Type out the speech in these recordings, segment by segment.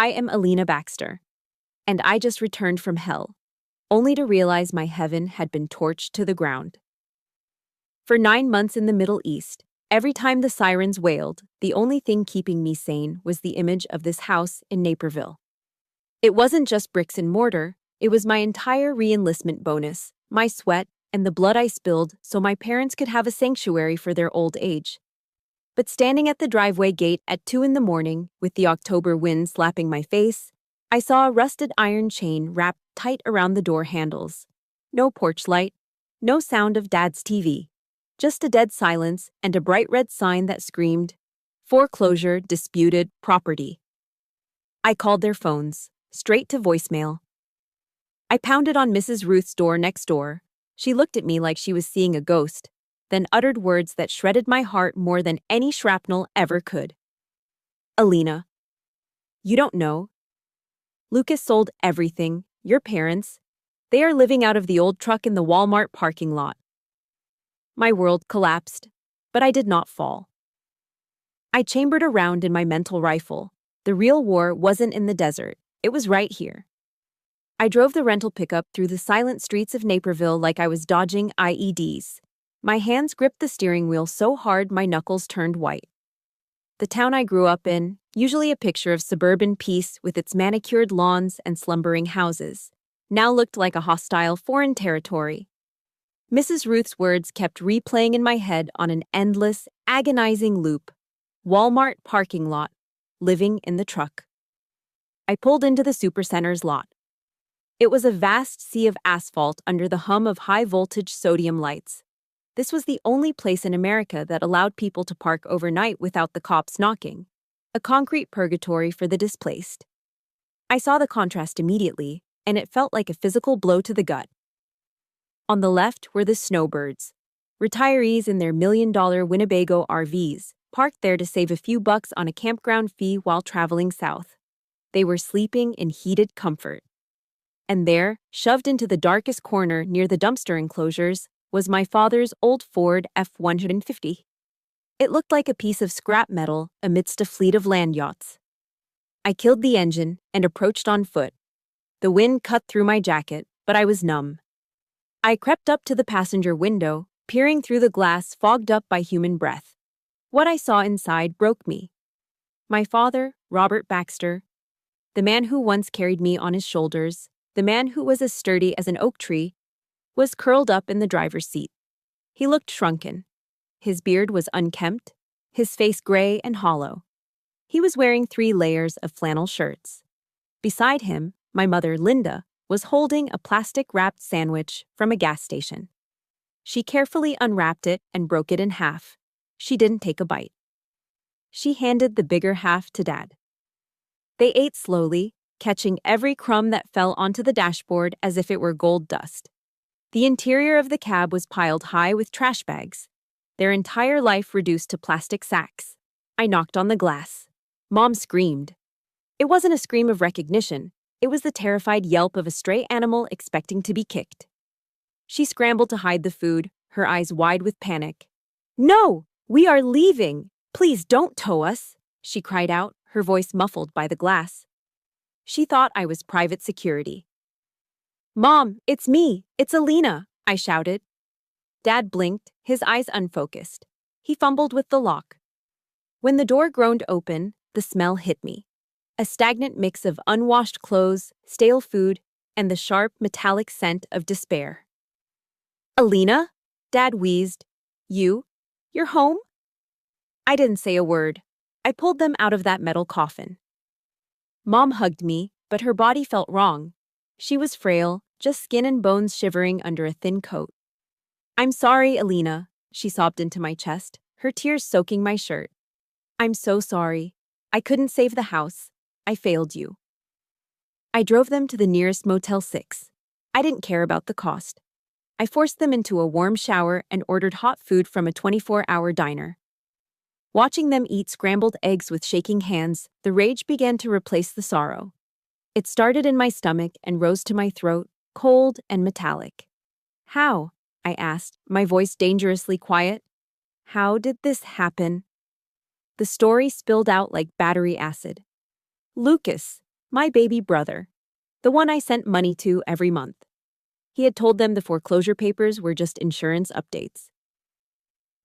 I am Alina Baxter, and I just returned from hell, only to realize my heaven had been torched to the ground. For 9 months in the Middle East, every time the sirens wailed, the only thing keeping me sane was the image of this house in Naperville. It wasn't just bricks and mortar, it was my entire re-enlistment bonus, my sweat, and the blood I spilled so my parents could have a sanctuary for their old age. But standing at the driveway gate at 2 in the morning, with the October wind slapping my face, I saw a rusted iron chain wrapped tight around the door handles. No porch light, no sound of Dad's TV. Just a dead silence and a bright red sign that screamed, "Foreclosure, disputed, property." I called their phones, straight to voicemail. I pounded on Mrs. Ruth's door next door. She looked at me like she was seeing a ghost, then uttered words that shredded my heart more than any shrapnel ever could. "Alina, you don't know. Lucas sold everything, your parents. They are living out of the old truck in the Walmart parking lot." My world collapsed, but I did not fall. I chambered around in my mental rifle. The real war wasn't in the desert, it was right here. I drove the rental pickup through the silent streets of Naperville like I was dodging IEDs. My hands gripped the steering wheel so hard my knuckles turned white. The town I grew up in, usually a picture of suburban peace with its manicured lawns and slumbering houses, now looked like a hostile foreign territory. Mrs. Ruth's words kept replaying in my head on an endless, agonizing loop. Walmart parking lot, living in the truck. I pulled into the supercenter's lot. It was a vast sea of asphalt under the hum of high-voltage sodium lights. This was the only place in America that allowed people to park overnight without the cops knocking, a concrete purgatory for the displaced. I saw the contrast immediately, and it felt like a physical blow to the gut. On the left were the snowbirds, retirees in their $1 million Winnebago RVs, parked there to save a few bucks on a campground fee while traveling south. They were sleeping in heated comfort. And there, shoved into the darkest corner near the dumpster enclosures, was my father's old Ford F-150. It looked like a piece of scrap metal amidst a fleet of land yachts. I killed the engine and approached on foot. The wind cut through my jacket, but I was numb. I crept up to the passenger window, peering through the glass fogged up by human breath. What I saw inside broke me. My father, Robert Baxter, the man who once carried me on his shoulders, the man who was as sturdy as an oak tree, was curled up in the driver's seat. He looked shrunken. His beard was unkempt, his face gray and hollow. He was wearing 3 layers of flannel shirts. Beside him, my mother, Linda, was holding a plastic-wrapped sandwich from a gas station. She carefully unwrapped it and broke it in half. She didn't take a bite. She handed the bigger half to Dad. They ate slowly, catching every crumb that fell onto the dashboard as if it were gold dust. The interior of the cab was piled high with trash bags, their entire life reduced to plastic sacks. I knocked on the glass. Mom screamed. It wasn't a scream of recognition. It was the terrified yelp of a stray animal expecting to be kicked. She scrambled to hide the food, her eyes wide with panic. "No! We are leaving! Please don't tow us!" she cried out, her voice muffled by the glass. She thought I was private security. "Mom, it's me! It's Alina!" I shouted. Dad blinked, his eyes unfocused. He fumbled with the lock. When the door groaned open, the smell hit me. A stagnant mix of unwashed clothes, stale food, and the sharp, metallic scent of despair. "Alina?" Dad wheezed. You're home?" I didn't say a word. I pulled them out of that metal coffin. Mom hugged me, but her body felt wrong. She was frail, just skin and bones shivering under a thin coat. "I'm sorry, Alina," she sobbed into my chest, her tears soaking my shirt. "I'm so sorry. I couldn't save the house. I failed you." I drove them to the nearest Motel 6. I didn't care about the cost. I forced them into a warm shower and ordered hot food from a 24-hour diner. Watching them eat scrambled eggs with shaking hands, the rage began to replace the sorrow. It started in my stomach and rose to my throat, cold and metallic. "How?" I asked, my voice dangerously quiet. "How did this happen?" The story spilled out like battery acid. Lucas, My baby brother. The one I sent money to every month. He had told them the foreclosure papers were just insurance updates.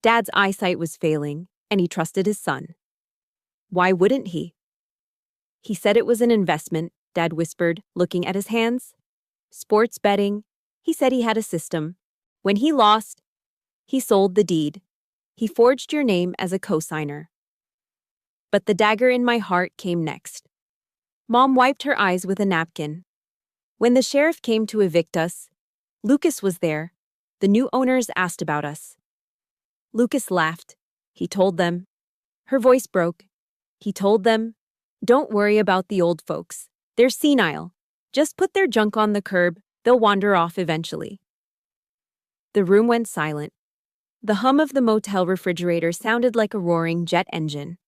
Dad's eyesight was failing, and he trusted his son. Why wouldn't he? He said it was an investment, Dad whispered, looking at his hands. Sports betting. He said he had a system. When he lost, he sold the deed. He forged your name as a cosigner. But the dagger in my heart came next. Mom wiped her eyes with a napkin. When the sheriff came to evict us, Lucas was there. The new owners asked about us. Lucas laughed. He told them. Her voice broke. He told them, "Don't worry about the old folks. They're senile. Just put their junk on the curb. They'll wander off eventually." The room went silent. The hum of the motel refrigerator sounded like a roaring jet engine.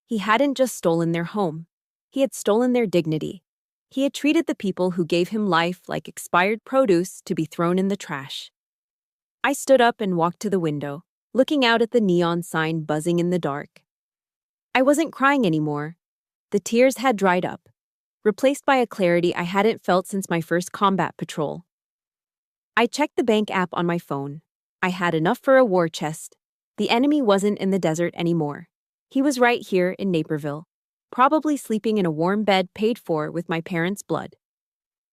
He hadn't just stolen their home. He had stolen their dignity. He had treated the people who gave him life like expired produce to be thrown in the trash. I stood up and walked to the window, looking out at the neon sign buzzing in the dark. I wasn't crying anymore. The tears had dried up, replaced by a clarity I hadn't felt since my first combat patrol. I checked the bank app on my phone. I had enough for a war chest. The enemy wasn't in the desert anymore. He was right here in Naperville, probably sleeping in a warm bed paid for with my parents' blood.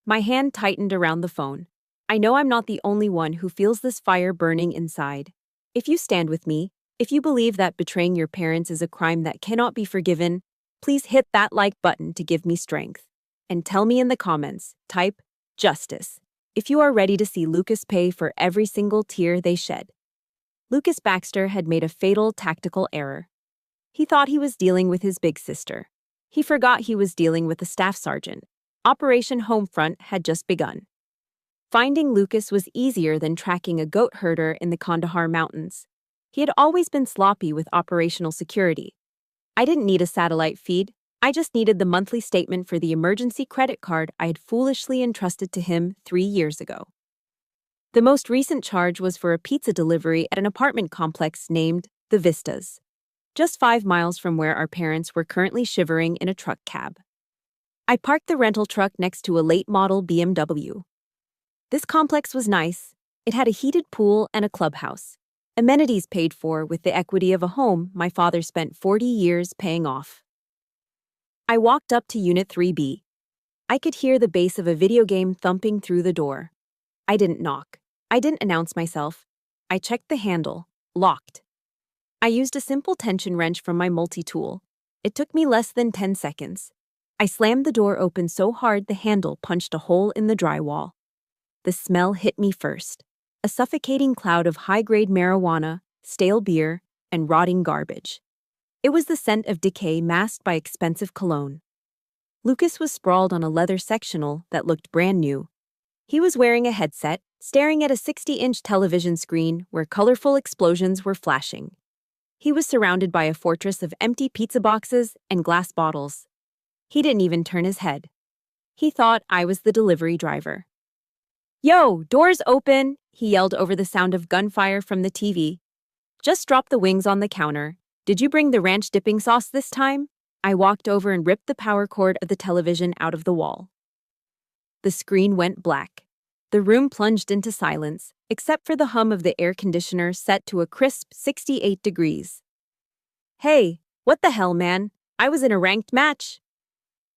My hand tightened around the phone. I know I'm not the only one who feels this fire burning inside. If you stand with me, if you believe that betraying your parents is a crime that cannot be forgiven, please hit that like button to give me strength. And tell me in the comments, type justice, if you are ready to see Lucas pay for every single tear they shed. Lucas Baxter had made a fatal tactical error. He thought he was dealing with his big sister. He forgot he was dealing with a staff sergeant. Operation Homefront had just begun. Finding Lucas was easier than tracking a goat herder in the Kandahar Mountains. He had always been sloppy with operational security. I didn't need a satellite feed. I just needed the monthly statement for the emergency credit card I had foolishly entrusted to him 3 years ago. The most recent charge was for a pizza delivery at an apartment complex named The Vistas, just 5 miles from where our parents were currently shivering in a truck cab. I parked the rental truck next to a late-model BMW. This complex was nice. It had a heated pool and a clubhouse. Amenities paid for with the equity of a home my father spent 40 years paying off. I walked up to Unit 3B. I could hear the bass of a video game thumping through the door. I didn't knock. I didn't announce myself. I checked the handle. Locked. I used a simple tension wrench from my multi-tool. It took me less than 10 seconds. I slammed the door open so hard the handle punched a hole in the drywall. The smell hit me first. A suffocating cloud of high-grade marijuana, stale beer, and rotting garbage. It was the scent of decay masked by expensive cologne. Lucas was sprawled on a leather sectional that looked brand new. He was wearing a headset, staring at a 60-inch television screen where colorful explosions were flashing. He was surrounded by a fortress of empty pizza boxes and glass bottles. He didn't even turn his head. He thought I was the delivery driver. "Yo, doors open!" he yelled over the sound of gunfire from the TV. "Just drop the wings on the counter. Did you bring the ranch dipping sauce this time?" I walked over and ripped the power cord of the television out of the wall. The screen went black. The room plunged into silence, except for the hum of the air conditioner set to a crisp 68 degrees. "Hey, what the hell, man? I was in a ranked match."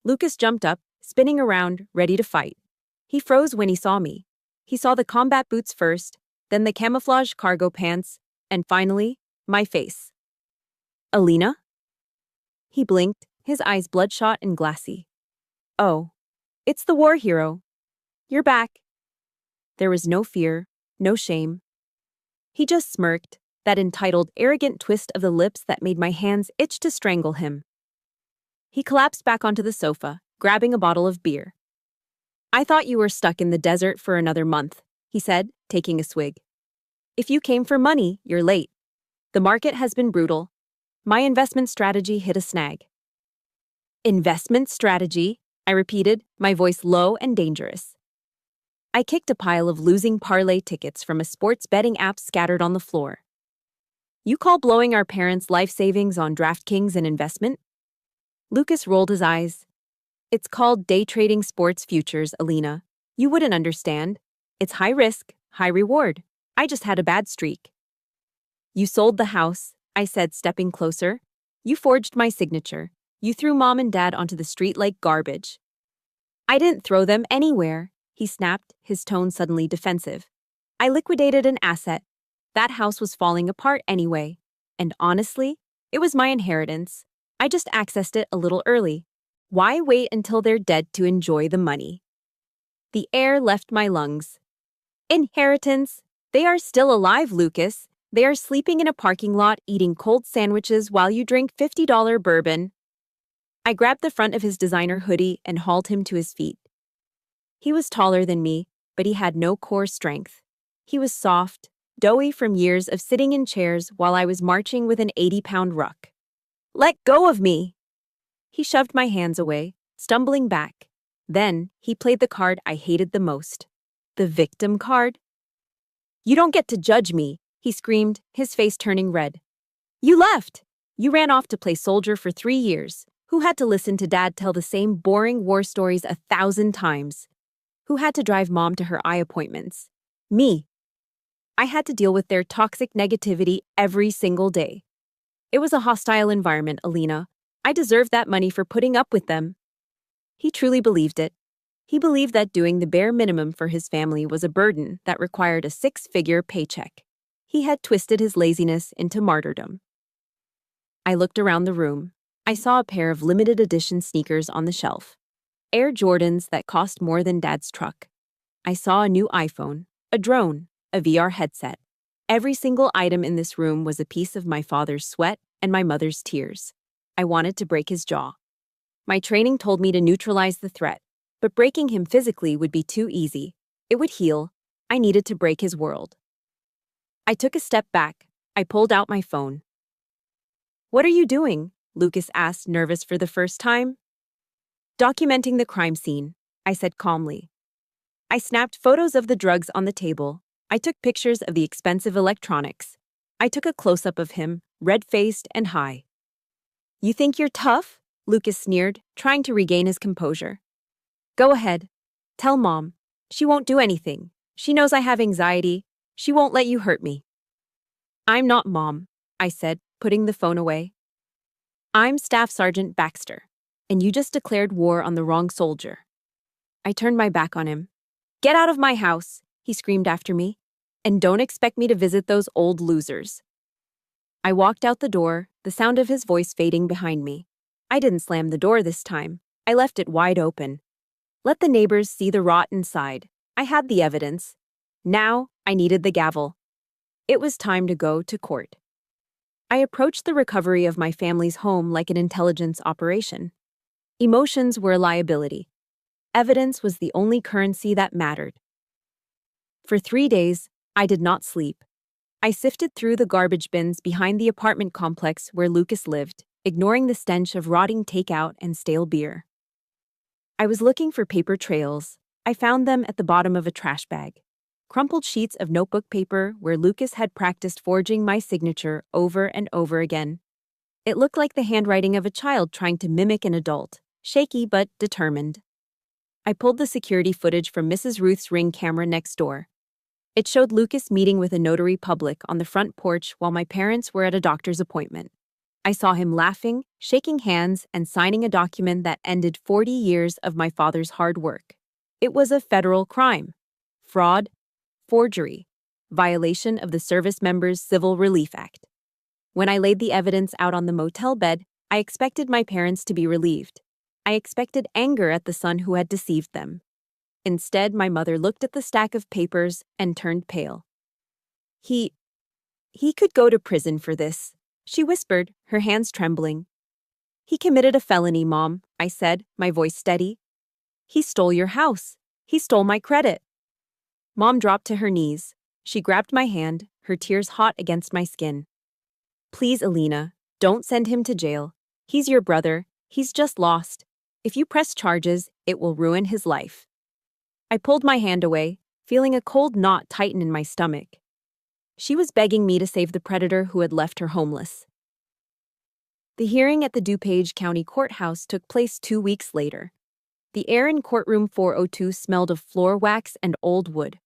Lucas jumped up, spinning around, ready to fight. He froze when he saw me. He saw the combat boots first, then the camouflage cargo pants, and finally, my face. "Alina?" He blinked, his eyes bloodshot and glassy. "Oh, it's the war hero. You're back." There was no fear, no shame. He just smirked, that entitled, arrogant twist of the lips that made my hands itch to strangle him. He collapsed back onto the sofa, grabbing a bottle of beer. "I thought you were stuck in the desert for another month," he said, taking a swig. "If you came for money, you're late. The market has been brutal. My investment strategy hit a snag." "Investment strategy?" I repeated, my voice low and dangerous. I kicked a pile of losing parlay tickets from a sports betting app scattered on the floor. "You call blowing our parents' life savings on DraftKings an investment?" Lucas rolled his eyes. It's called day trading sports futures, Alina. You wouldn't understand. It's high risk, high reward. I just had a bad streak. You sold the house, I said, stepping closer. You forged my signature. You threw Mom and Dad onto the street like garbage. I didn't throw them anywhere, he snapped, his tone suddenly defensive. I liquidated an asset. That house was falling apart anyway. And honestly, it was my inheritance. I just accessed it a little early. Why wait until they're dead to enjoy the money? The air left my lungs. Inheritance? They are still alive, Lucas. They are sleeping in a parking lot eating cold sandwiches while you drink $50 bourbon. I grabbed the front of his designer hoodie and hauled him to his feet. He was taller than me, but he had no core strength. He was soft, doughy from years of sitting in chairs while I was marching with an 80-pound ruck. Let go of me! He shoved my hands away, stumbling back. Then, he played the card I hated the most. The victim card. You don't get to judge me, he screamed, his face turning red. You left! You ran off to play soldier for 3 years. Who had to listen to Dad tell the same boring war stories 1,000 times? Who had to drive Mom to her eye appointments? Me. I had to deal with their toxic negativity every single day. It was a hostile environment, Alina. I deserved that money for putting up with them. He truly believed it. He believed that doing the bare minimum for his family was a burden that required a 6-figure paycheck. He had twisted his laziness into martyrdom. I looked around the room. I saw a pair of limited edition sneakers on the shelf. Air Jordans that cost more than Dad's truck. I saw a new iPhone, a drone, a VR headset. Every single item in this room was a piece of my father's sweat and my mother's tears. I wanted to break his jaw. My training told me to neutralize the threat, but breaking him physically would be too easy. It would heal. I needed to break his world. I took a step back. I pulled out my phone. What are you doing? Lucas asked, nervous for the first time. Documenting the crime scene, I said calmly. I snapped photos of the drugs on the table. I took pictures of the expensive electronics. I took a close-up of him, red-faced and high. You think you're tough? Lucas sneered, trying to regain his composure. Go ahead. Tell Mom. She won't do anything. She knows I have anxiety. She won't let you hurt me. I'm not Mom, I said, putting the phone away. I'm Staff Sergeant Baxter, and you just declared war on the wrong soldier. I turned my back on him. Get out of my house, he screamed after me, and don't expect me to visit those old losers. I walked out the door, the sound of his voice fading behind me. I didn't slam the door this time. I left it wide open. Let the neighbors see the rot inside. I had the evidence. Now, I needed the gavel. It was time to go to court. I approached the recovery of my family's home like an intelligence operation. Emotions were a liability. Evidence was the only currency that mattered. For 3 days, I did not sleep. I sifted through the garbage bins behind the apartment complex where Lucas lived, ignoring the stench of rotting takeout and stale beer. I was looking for paper trails. I found them at the bottom of a trash bag. Crumpled sheets of notebook paper where Lucas had practiced forging my signature over and over again. It looked like the handwriting of a child trying to mimic an adult, shaky but determined. I pulled the security footage from Mrs. Ruth's Ring camera next door. It showed Lucas meeting with a notary public on the front porch while my parents were at a doctor's appointment. I saw him laughing, shaking hands, and signing a document that ended 40 years of my father's hard work. It was a federal crime. Fraud, forgery, violation of the Service Members Civil Relief Act. When I laid the evidence out on the motel bed, I expected my parents to be relieved. I expected anger at the son who had deceived them. Instead, my mother looked at the stack of papers and turned pale. He could go to prison for this, she whispered, her hands trembling. He committed a felony, Mom, I said, my voice steady. He stole your house. He stole my credit. Mom dropped to her knees. She grabbed my hand, her tears hot against my skin. Please, Alina, don't send him to jail. He's your brother. He's just lost. If you press charges, it will ruin his life. I pulled my hand away, feeling a cold knot tighten in my stomach. She was begging me to save the predator who had left her homeless. The hearing at the DuPage County Courthouse took place 2 weeks later. The air in courtroom 402 smelled of floor wax and old wood.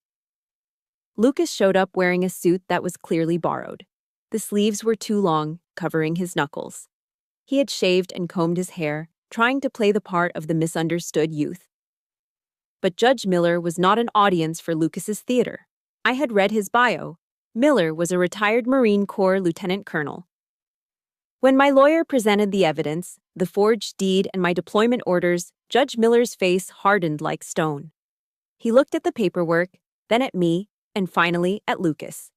Lucas showed up wearing a suit that was clearly borrowed. The sleeves were too long, covering his knuckles. He had shaved and combed his hair, trying to play the part of the misunderstood youth. But Judge Miller was not an audience for Lucas's theater. I had read his bio. Miller was a retired Marine Corps lieutenant colonel. When my lawyer presented the evidence, the forged deed and my deployment orders, Judge Miller's face hardened like stone. He looked at the paperwork, then at me, and finally at Lucas.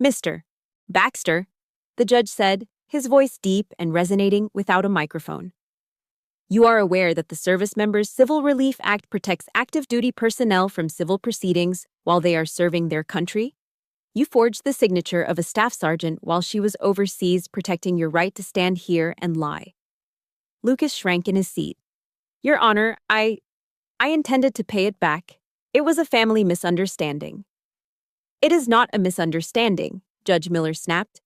"Mr. Baxter," the judge said, his voice deep and resonating without a microphone. "You are aware that the Service Members Civil Relief Act protects active duty personnel from civil proceedings while they are serving their country? You forged the signature of a staff sergeant while she was overseas protecting your right to stand here and lie." Lucas shrank in his seat. "Your Honor, I intended to pay it back. It was a family misunderstanding." "It is not a misunderstanding," Judge Miller snapped.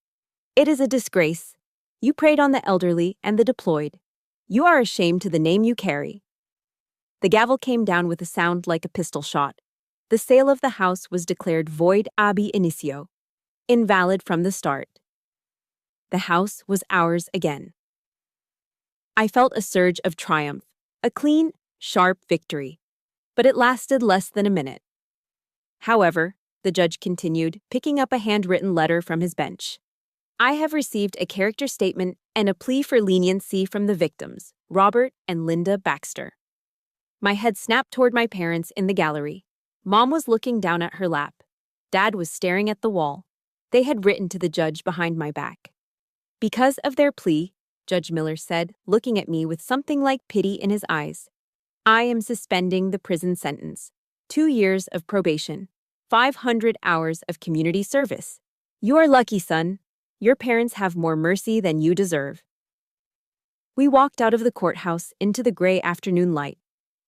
"It is a disgrace. You preyed on the elderly and the deployed. You are ashamed to the name you carry." The gavel came down with a sound like a pistol shot. The sale of the house was declared void ab initio, invalid from the start. The house was ours again. I felt a surge of triumph, a clean, sharp victory, but it lasted less than a minute. "However," the judge continued, picking up a handwritten letter from his bench, "I have received a character statement and a plea for leniency from the victims, Robert and Linda Baxter." My head snapped toward my parents in the gallery. Mom was looking down at her lap. Dad was staring at the wall. They had written to the judge behind my back. "Because of their plea," Judge Miller said, looking at me with something like pity in his eyes, "I am suspending the prison sentence. 2 years of probation. 500 hours of community service. You are lucky, son. Your parents have more mercy than you deserve." We walked out of the courthouse into the gray afternoon light.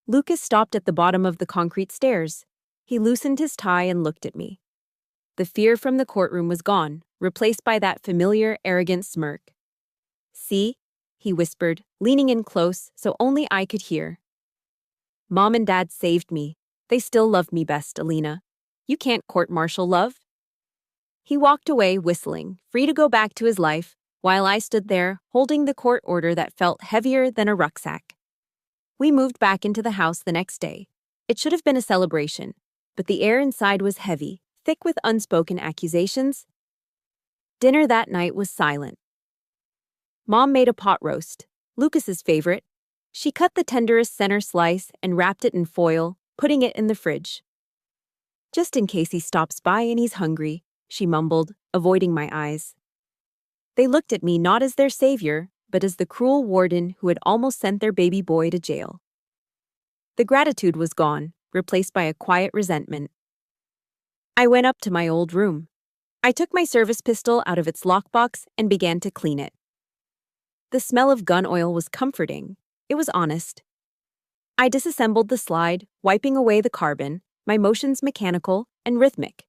Lucas stopped at the bottom of the concrete stairs. He loosened his tie and looked at me. The fear from the courtroom was gone, replaced by that familiar, arrogant smirk. "See?" he whispered, leaning in close so only I could hear. "Mom and Dad saved me. They still love me best, Alina. You can't court-martial love." He walked away whistling, free to go back to his life, while I stood there, holding the court order that felt heavier than a rucksack. We moved back into the house the next day. It should have been a celebration, but the air inside was heavy, thick with unspoken accusations. Dinner that night was silent. Mom made a pot roast, Lucas's favorite. She cut the tenderest center slice and wrapped it in foil, putting it in the fridge. "Just in case he stops by and he's hungry," she mumbled, avoiding my eyes. They looked at me not as their savior, but as the cruel warden who had almost sent their baby boy to jail. The gratitude was gone, replaced by a quiet resentment. I went up to my old room. I took my service pistol out of its lockbox and began to clean it. The smell of gun oil was comforting. It was honest. I disassembled the slide, wiping away the carbon, my motions mechanical and rhythmic.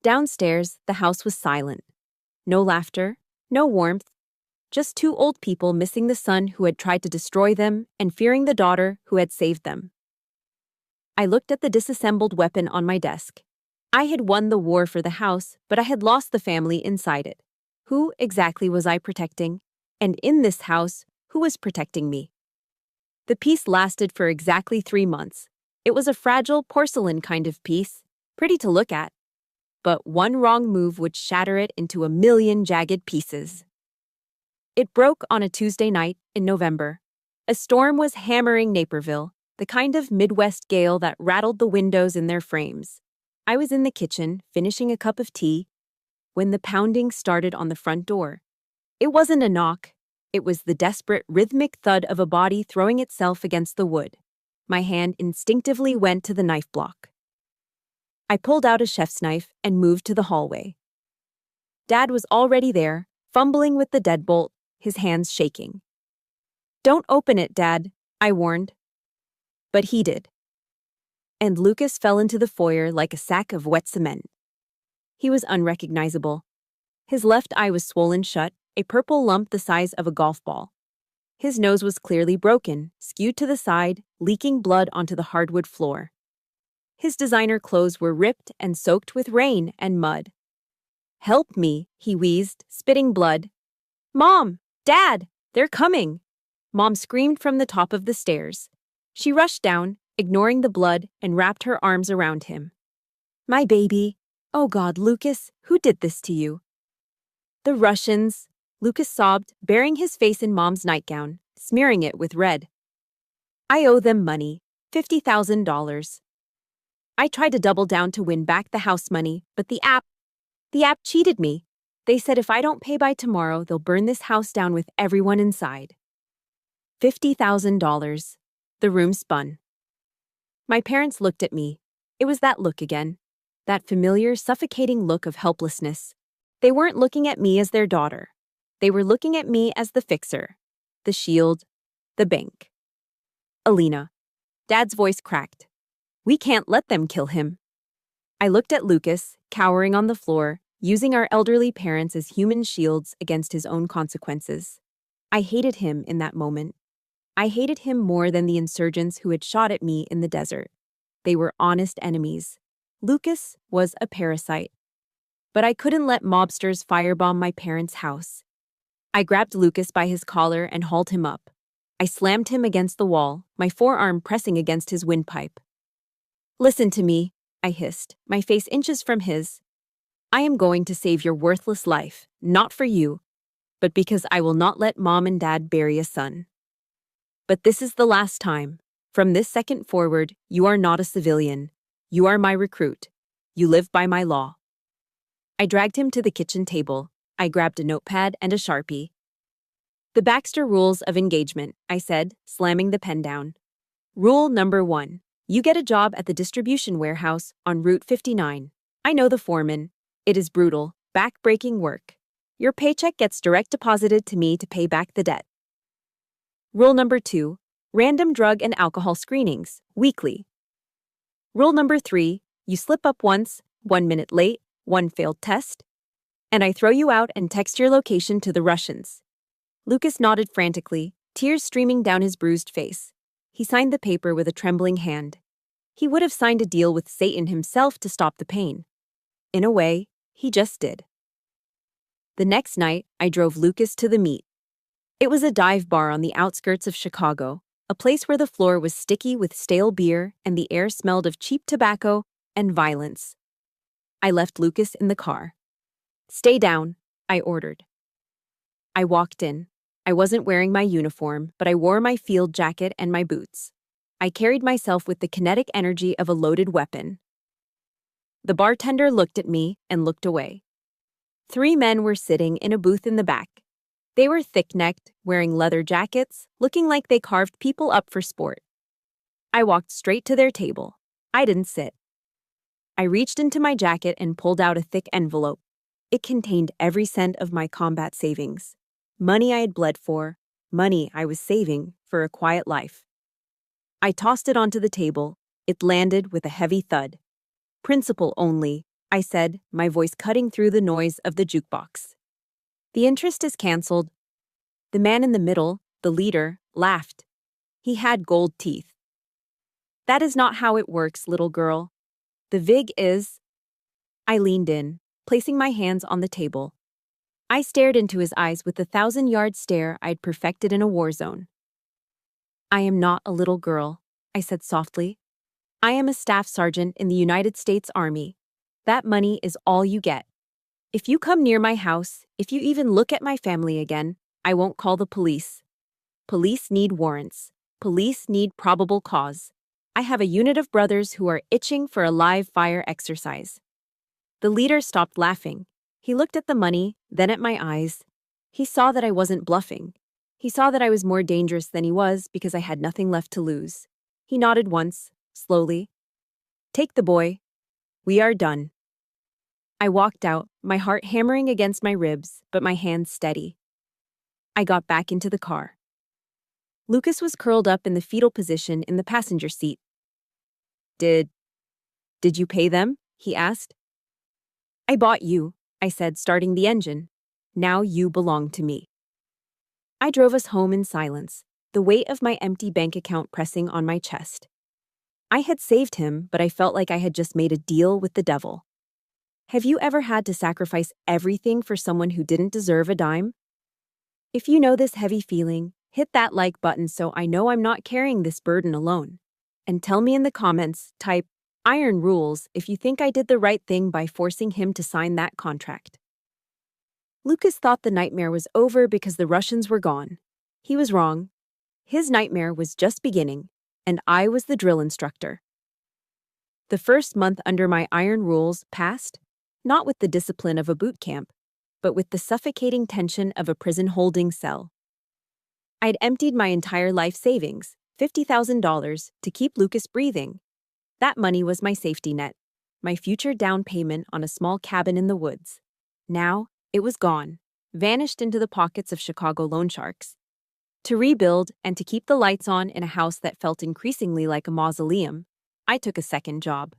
Downstairs, the house was silent. No laughter, no warmth, just 2 old people missing the son who had tried to destroy them and fearing the daughter who had saved them. I looked at the disassembled weapon on my desk. I had won the war for the house, but I had lost the family inside it. Who exactly was I protecting? And in this house, who was protecting me? The peace lasted for exactly 3 months. It was a fragile porcelain kind of peace, pretty to look at. But one wrong move would shatter it into a million jagged pieces. It broke on a Tuesday night in November. A storm was hammering Naperville, the kind of Midwest gale that rattled the windows in their frames. I was in the kitchen, finishing a cup of tea, when the pounding started on the front door. It wasn't a knock. It was the desperate, rhythmic thud of a body throwing itself against the wood. My hand instinctively went to the knife block. I pulled out a chef's knife and moved to the hallway. Dad was already there, fumbling with the deadbolt, his hands shaking. "Don't open it, Dad," I warned. But he did. And Lucas fell into the foyer like a sack of wet cement. He was unrecognizable. His left eye was swollen shut, a purple lump the size of a golf ball. His nose was clearly broken, skewed to the side, leaking blood onto the hardwood floor. His designer clothes were ripped and soaked with rain and mud. "Help me," he wheezed, spitting blood. "Mom! Dad! They're coming!" Mom screamed from the top of the stairs. She rushed down, ignoring the blood, and wrapped her arms around him. "My baby. Oh God, Lucas, who did this to you?" "The Russians," Lucas sobbed, burying his face in Mom's nightgown, smearing it with red. "I owe them money, $50,000. I tried to double down to win back the house money, but the app cheated me. They said if I don't pay by tomorrow, they'll burn this house down with everyone inside." $50,000. The room spun. My parents looked at me. It was that look again. That familiar, suffocating look of helplessness. They weren't looking at me as their daughter. They were looking at me as the fixer, the shield, the bank. "Alina." Dad's voice cracked. "We can't let them kill him." I looked at Lucas, cowering on the floor, using our elderly parents as human shields against his own consequences. I hated him in that moment. I hated him more than the insurgents who had shot at me in the desert. They were honest enemies. Lucas was a parasite. But I couldn't let mobsters firebomb my parents' house. I grabbed Lucas by his collar and hauled him up. I slammed him against the wall, my forearm pressing against his windpipe. "Listen to me," I hissed, my face inches from his. "I am going to save your worthless life, not for you, but because I will not let Mom and Dad bury a son. But this is the last time. From this second forward, you are not a civilian. You are my recruit. You live by my law." I dragged him to the kitchen table. I grabbed a notepad and a Sharpie. "The Baxter Rules of Engagement," I said, slamming the pen down. "Rule number 1. You get a job at the distribution warehouse on Route 59. I know the foreman. It is brutal, back-breaking work. Your paycheck gets direct deposited to me to pay back the debt. Rule number 2. Random drug and alcohol screenings, weekly. Rule number 3. You slip up once, 1 minute late, 1 failed test, and I throw you out and text your location to the Russians." Lucas nodded frantically, tears streaming down his bruised face. He signed the paper with a trembling hand. He would have signed a deal with Satan himself to stop the pain. In a way, he just did. The next night, I drove Lucas to the meet. It was a dive bar on the outskirts of Chicago, a place where the floor was sticky with stale beer and the air smelled of cheap tobacco and violence. I left Lucas in the car. "Stay down," I ordered. I walked in. I wasn't wearing my uniform, but I wore my field jacket and my boots. I carried myself with the kinetic energy of a loaded weapon. The bartender looked at me and looked away. 3 men were sitting in a booth in the back. They were thick-necked, wearing leather jackets, looking like they carved people up for sport. I walked straight to their table. I didn't sit. I reached into my jacket and pulled out a thick envelope. It contained every cent of my combat savings. Money I had bled for, money I was saving for a quiet life. I tossed it onto the table. It landed with a heavy thud. "Principal only," I said, my voice cutting through the noise of the jukebox. "The interest is canceled." The man in the middle, the leader, laughed. He had gold teeth. "That is not how it works, little girl. The VIG is—" I leaned in, placing my hands on the table. I stared into his eyes with the 1,000-yard stare I'd perfected in a war zone. "I am not a little girl," I said softly. "I am a staff sergeant in the United States Army. That money is all you get. If you come near my house, if you even look at my family again, I won't call the police. Police need warrants. Police need probable cause. I have a unit of brothers who are itching for a live fire exercise." The leader stopped laughing. He looked at the money, then at my eyes. He saw that I wasn't bluffing. He saw that I was more dangerous than he was because I had nothing left to lose. He nodded once, slowly. "Take the boy. We are done." I walked out, my heart hammering against my ribs, but my hands steady. I got back into the car. Lucas was curled up in the fetal position in the passenger seat. Did you pay them?" he asked. "I bought you," I said, starting the engine. "Now you belong to me." I drove us home in silence, the weight of my empty bank account pressing on my chest. I had saved him, but I felt like I had just made a deal with the devil. Have you ever had to sacrifice everything for someone who didn't deserve a dime? If you know this heavy feeling, hit that like button so I know I'm not carrying this burden alone. And tell me in the comments, type iron rules if you think I did the right thing by forcing him to sign that contract. Lucas thought the nightmare was over because the Russians were gone. He was wrong. His nightmare was just beginning, and I was the drill instructor. The first month under my iron rules passed, not with the discipline of a boot camp, but with the suffocating tension of a prison holding cell. I'd emptied my entire life savings, $50,000, to keep Lucas breathing. That money was my safety net, my future down payment on a small cabin in the woods. Now, it was gone, vanished into the pockets of Chicago loan sharks. To rebuild and to keep the lights on in a house that felt increasingly like a mausoleum, I took a second job.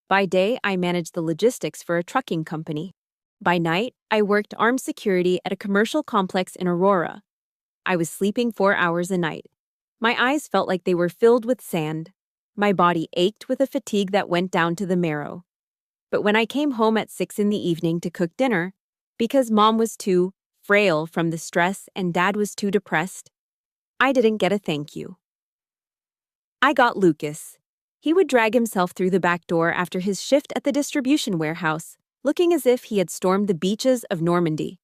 By day, I managed the logistics for a trucking company. By night, I worked armed security at a commercial complex in Aurora. I was sleeping 4 hours a night. My eyes felt like they were filled with sand. My body ached with a fatigue that went down to the marrow. But when I came home at 6 in the evening to cook dinner, because Mom was too frail from the stress and Dad was too depressed, I didn't get a thank you. I got Lucas. He would drag himself through the back door after his shift at the distribution warehouse, looking as if he had stormed the beaches of Normandy.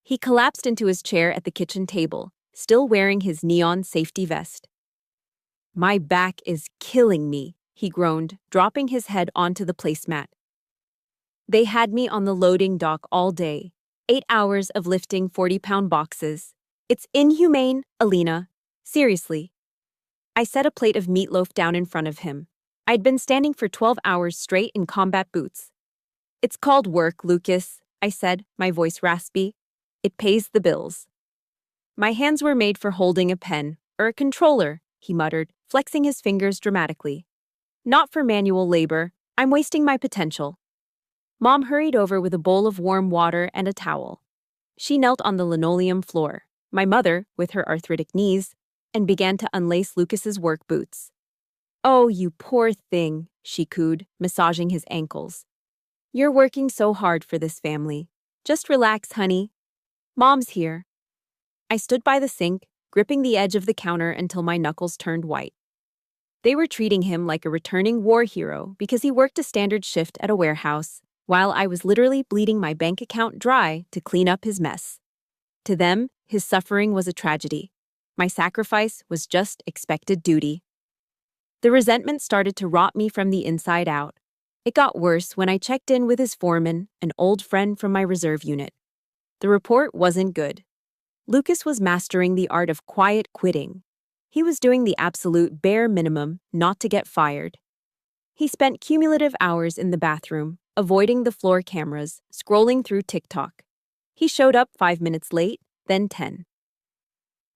He collapsed into his chair at the kitchen table, still wearing his neon safety vest. "My back is killing me," he groaned, dropping his head onto the placemat. They had me on the loading dock all day, 8 hours of lifting 40-pound boxes. It's inhumane, Alina. Seriously. I set a plate of meatloaf down in front of him. I'd been standing for 12 hours straight in combat boots. "It's called work, Lucas," I said, my voice raspy. "It pays the bills." "My hands were made for holding a pen, or a controller," he muttered, flexing his fingers dramatically. "Not for manual labor. I'm wasting my potential." Mom hurried over with a bowl of warm water and a towel. She knelt on the linoleum floor, my mother, with her arthritic knees, and began to unlace Lucas's work boots. "Oh, you poor thing," she cooed, massaging his ankles. "You're working so hard for this family. Just relax, honey. Mom's here." I stood by the sink, gripping the edge of the counter until my knuckles turned white. They were treating him like a returning war hero because he worked a standard shift at a warehouse, while I was literally bleeding my bank account dry to clean up his mess. To them, his suffering was a tragedy. My sacrifice was just expected duty. The resentment started to rot me from the inside out. It got worse when I checked in with his foreman, an old friend from my reserve unit. The report wasn't good. Lucas was mastering the art of quiet quitting. He was doing the absolute bare minimum not to get fired. He spent cumulative hours in the bathroom, avoiding the floor cameras, scrolling through TikTok. He showed up 5 minutes late, then 10.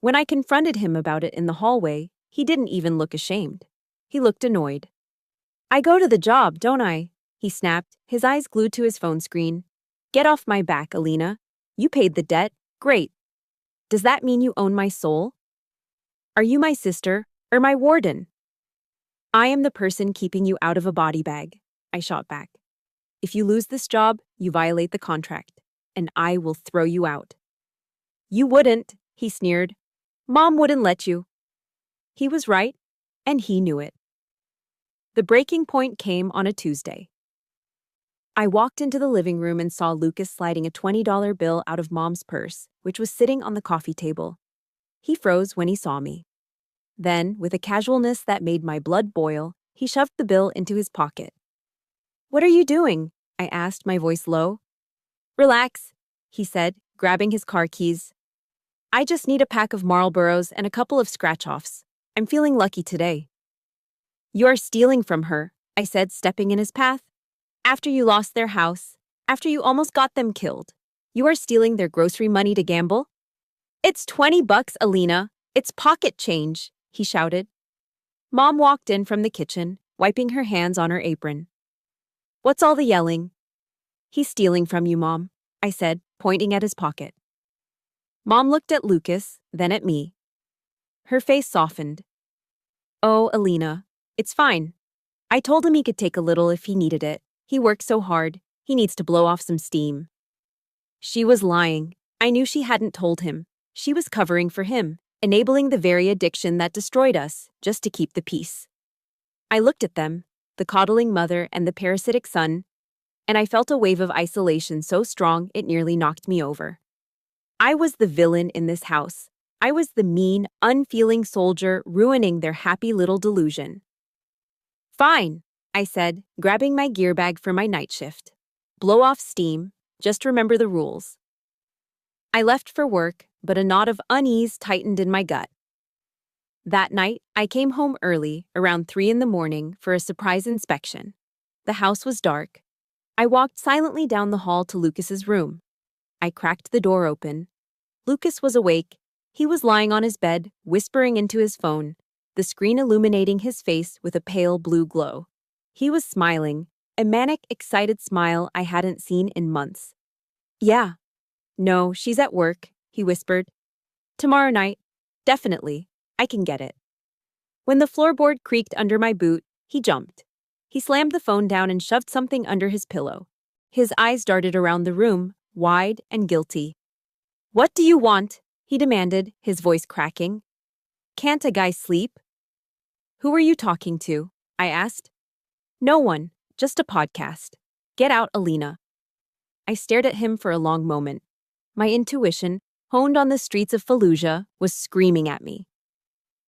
When I confronted him about it in the hallway, he didn't even look ashamed. He looked annoyed. "I go to the job, don't I?" he snapped, his eyes glued to his phone screen. "Get off my back, Alina. You paid the debt. Great. Does that mean you own my soul? Are you my sister or my warden?" "I am the person keeping you out of a body bag," I shot back. "If you lose this job, you violate the contract, and I will throw you out." "You wouldn't," he sneered. "Mom wouldn't let you." He was right, and he knew it. The breaking point came on a Tuesday. I walked into the living room and saw Lucas sliding a $20 bill out of Mom's purse, which was sitting on the coffee table. He froze when he saw me. Then, with a casualness that made my blood boil, he shoved the bill into his pocket. "What are you doing?" I asked, my voice low. "Relax," he said, grabbing his car keys. "I just need a pack of Marlboros and a couple of scratch-offs. I'm feeling lucky today." "You are stealing from her," I said, stepping in his path. "After you lost their house, after you almost got them killed, you are stealing their grocery money to gamble?" "It's $20, Alina. It's pocket change," he shouted. Mom walked in from the kitchen, wiping her hands on her apron. "What's all the yelling?" "He's stealing from you, Mom," I said, pointing at his pocket. Mom looked at Lucas, then at me. Her face softened. Oh, Alina, it's fine. I told him he could take a little if he needed it. He works so hard, he needs to blow off some steam. She was lying. I knew she hadn't told him. She was covering for him, enabling the very addiction that destroyed us, just to keep the peace. I looked at them, the coddling mother and the parasitic son, and I felt a wave of isolation so strong it nearly knocked me over. I was the villain in this house. I was the mean, unfeeling soldier ruining their happy little delusion. Fine, I said, grabbing my gear bag for my night shift. Blow off steam, just remember the rules. I left for work, but a knot of unease tightened in my gut. That night, I came home early, around 3 a.m, for a surprise inspection. The house was dark. I walked silently down the hall to Lucas's room. I cracked the door open. Lucas was awake. He was lying on his bed, whispering into his phone, the screen illuminating his face with a pale blue glow. He was smiling, a manic, excited smile I hadn't seen in months. Yeah. No, she's at work, he whispered. Tomorrow night. Definitely. I can get it. When the floorboard creaked under my boot, he jumped. He slammed the phone down and shoved something under his pillow. His eyes darted around the room, wide and guilty. What do you want? He demanded, his voice cracking. Can't a guy sleep? Who are you talking to? I asked. No one, just a podcast. Get out, Alina. I stared at him for a long moment. My intuition, honed on the streets of Fallujah, was screaming at me.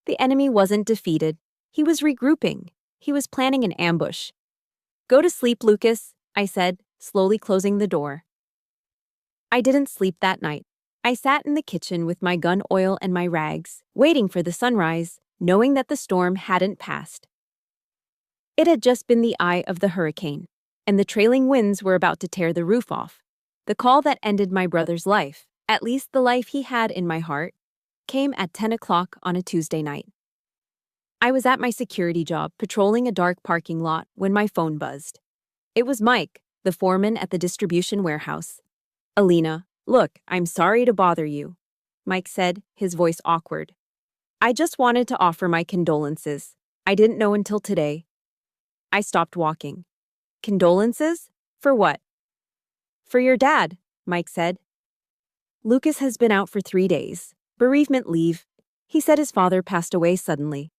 The enemy wasn't defeated. He was regrouping. He was planning an ambush. Go to sleep, Lucas, I said, slowly closing the door. I didn't sleep that night. I sat in the kitchen with my gun oil and my rags, waiting for the sunrise, knowing that the storm hadn't passed. It had just been the eye of the hurricane, and the trailing winds were about to tear the roof off. The call that ended my brother's life, at least the life he had in my heart, came at 10 o'clock on a Tuesday night. I was at my security job, patrolling a dark parking lot, when my phone buzzed. It was Mike, the foreman at the distribution warehouse. Alina, look, I'm sorry to bother you, Mike said, his voice awkward. I just wanted to offer my condolences. I didn't know until today. I stopped walking. Condolences? For what? For your dad, Mike said. Lucas has been out for 3 days. Bereavement leave. He said his father passed away suddenly.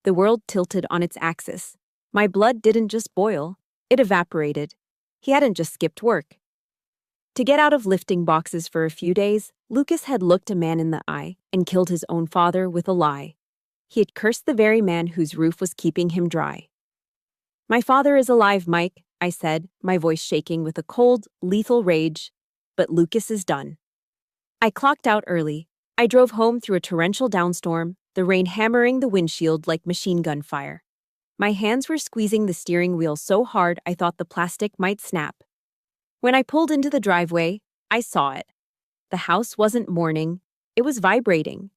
The world tilted on its axis. My blood didn't just boil, it evaporated. He hadn't just skipped work. To get out of lifting boxes for a few days, Lucas had looked a man in the eye and killed his own father with a lie. He had cursed the very man whose roof was keeping him dry. My father is alive, Mike, I said, my voice shaking with a cold, lethal rage, but Lucas is done. I clocked out early. I drove home through a torrential downstorm, the rain hammering the windshield like machine gun fire. My hands were squeezing the steering wheel so hard I thought the plastic might snap. When I pulled into the driveway, I saw it. The house wasn't mourning, it was vibrating.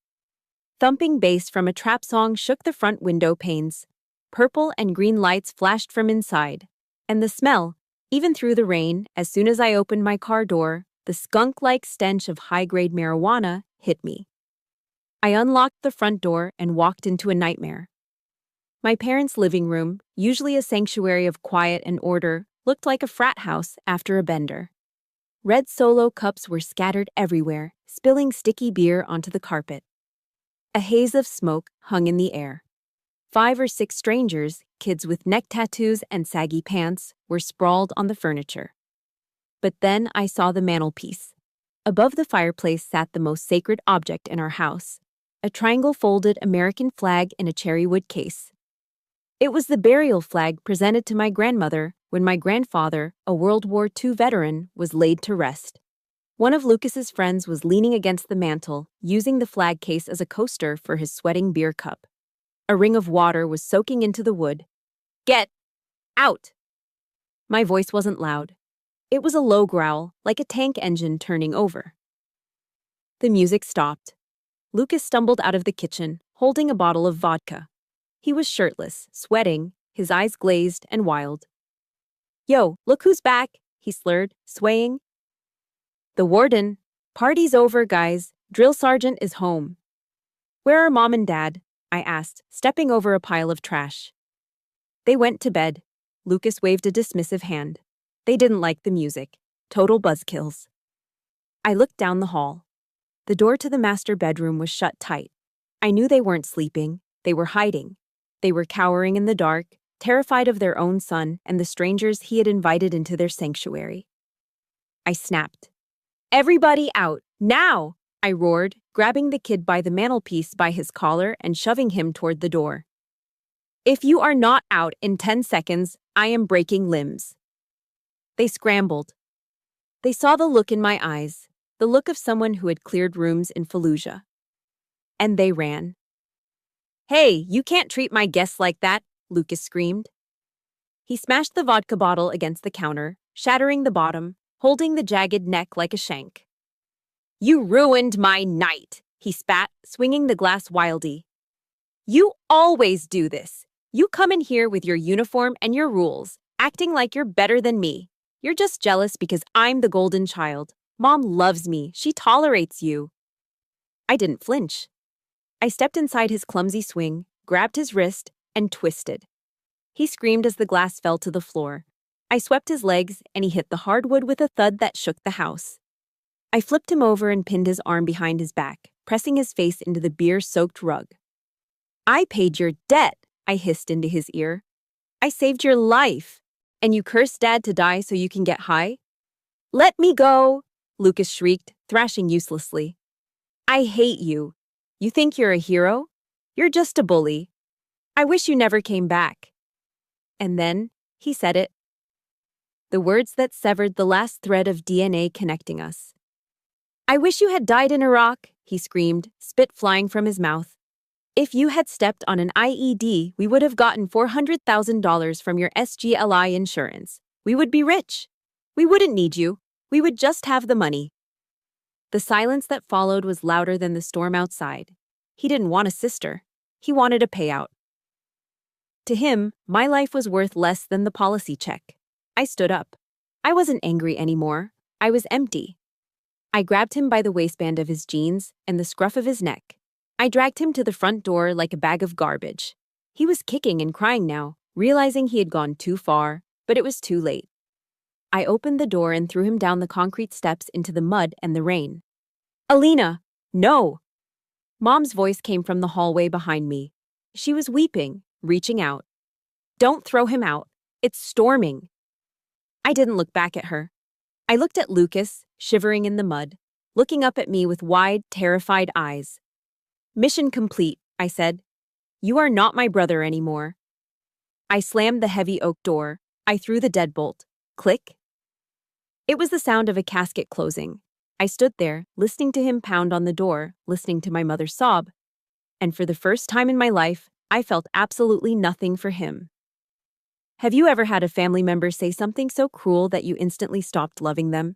Thumping bass from a trap song shook the front window panes. Purple and green lights flashed from inside. And the smell, even through the rain, as soon as I opened my car door, the skunk-like stench of high-grade marijuana hit me. I unlocked the front door and walked into a nightmare. My parents' living room, usually a sanctuary of quiet and order, looked like a frat house after a bender. Red Solo cups were scattered everywhere, spilling sticky beer onto the carpet. A haze of smoke hung in the air. 5 or 6 strangers, kids with neck tattoos and saggy pants, were sprawled on the furniture. But then I saw the mantelpiece. Above the fireplace sat the most sacred object in our house, a triangle-folded American flag in a cherrywood case. It was the burial flag presented to my grandmother when my grandfather, a World War II veteran, was laid to rest. One of Lucas's friends was leaning against the mantel, using the flag case as a coaster for his sweating beer cup. A ring of water was soaking into the wood. Get out! My voice wasn't loud. It was a low growl, like a tank engine turning over. The music stopped. Lucas stumbled out of the kitchen, holding a bottle of vodka. He was shirtless, sweating, his eyes glazed and wild. Yo, look who's back, he slurred, swaying. The warden. Party's over, guys. Drill Sergeant is home. Where are Mom and Dad? I asked, stepping over a pile of trash. They went to bed. Lucas waved a dismissive hand. They didn't like the music. Total buzzkills. I looked down the hall. The door to the master bedroom was shut tight. I knew they weren't sleeping. They were hiding. They were cowering in the dark, terrified of their own son and the strangers he had invited into their sanctuary. I snapped. Everybody out, now! I roared, grabbing the kid by the mantelpiece by his collar and shoving him toward the door. If you are not out in 10 seconds, I am breaking limbs. They scrambled. They saw the look in my eyes, the look of someone who had cleared rooms in Fallujah. And they ran. Hey, you can't treat my guests like that, Lucas screamed. He smashed the vodka bottle against the counter, shattering the bottom, holding the jagged neck like a shank. You ruined my night, he spat, swinging the glass wildly. You always do this. You come in here with your uniform and your rules, acting like you're better than me. You're just jealous because I'm the golden child. Mom loves me. She tolerates you. I didn't flinch. I stepped inside his clumsy swing, grabbed his wrist, and twisted. He screamed as the glass fell to the floor. I swept his legs, and he hit the hardwood with a thud that shook the house. I flipped him over and pinned his arm behind his back, pressing his face into the beer-soaked rug. I paid your debt, I hissed into his ear. I saved your life. And you cursed Dad to die so you can get high? Let me go, Lucas shrieked, thrashing uselessly. I hate you. You think you're a hero? You're just a bully. I wish you never came back. And then, he said it. The words that severed the last thread of DNA connecting us. I wish you had died in Iraq, he screamed, spit flying from his mouth. If you had stepped on an IED, we would have gotten $400,000 from your SGLI insurance. We would be rich. We wouldn't need you. We would just have the money. The silence that followed was louder than the storm outside. He didn't want a sister. He wanted a payout. To him, my life was worth less than the policy check. I stood up. I wasn't angry anymore. I was empty. I grabbed him by the waistband of his jeans and the scruff of his neck. I dragged him to the front door like a bag of garbage. He was kicking and crying now, realizing he had gone too far, but it was too late. I opened the door and threw him down the concrete steps into the mud and the rain. Alina, no! Mom's voice came from the hallway behind me. She was weeping, reaching out. Don't throw him out. It's storming. I didn't look back at her. I looked at Lucas, shivering in the mud, looking up at me with wide, terrified eyes. Mission complete, I said. You are not my brother anymore. I slammed the heavy oak door. I threw the deadbolt. Click. It was the sound of a casket closing. I stood there, listening to him pound on the door, listening to my mother sob. And for the first time in my life, I felt absolutely nothing for him. Have you ever had a family member say something so cruel that you instantly stopped loving them?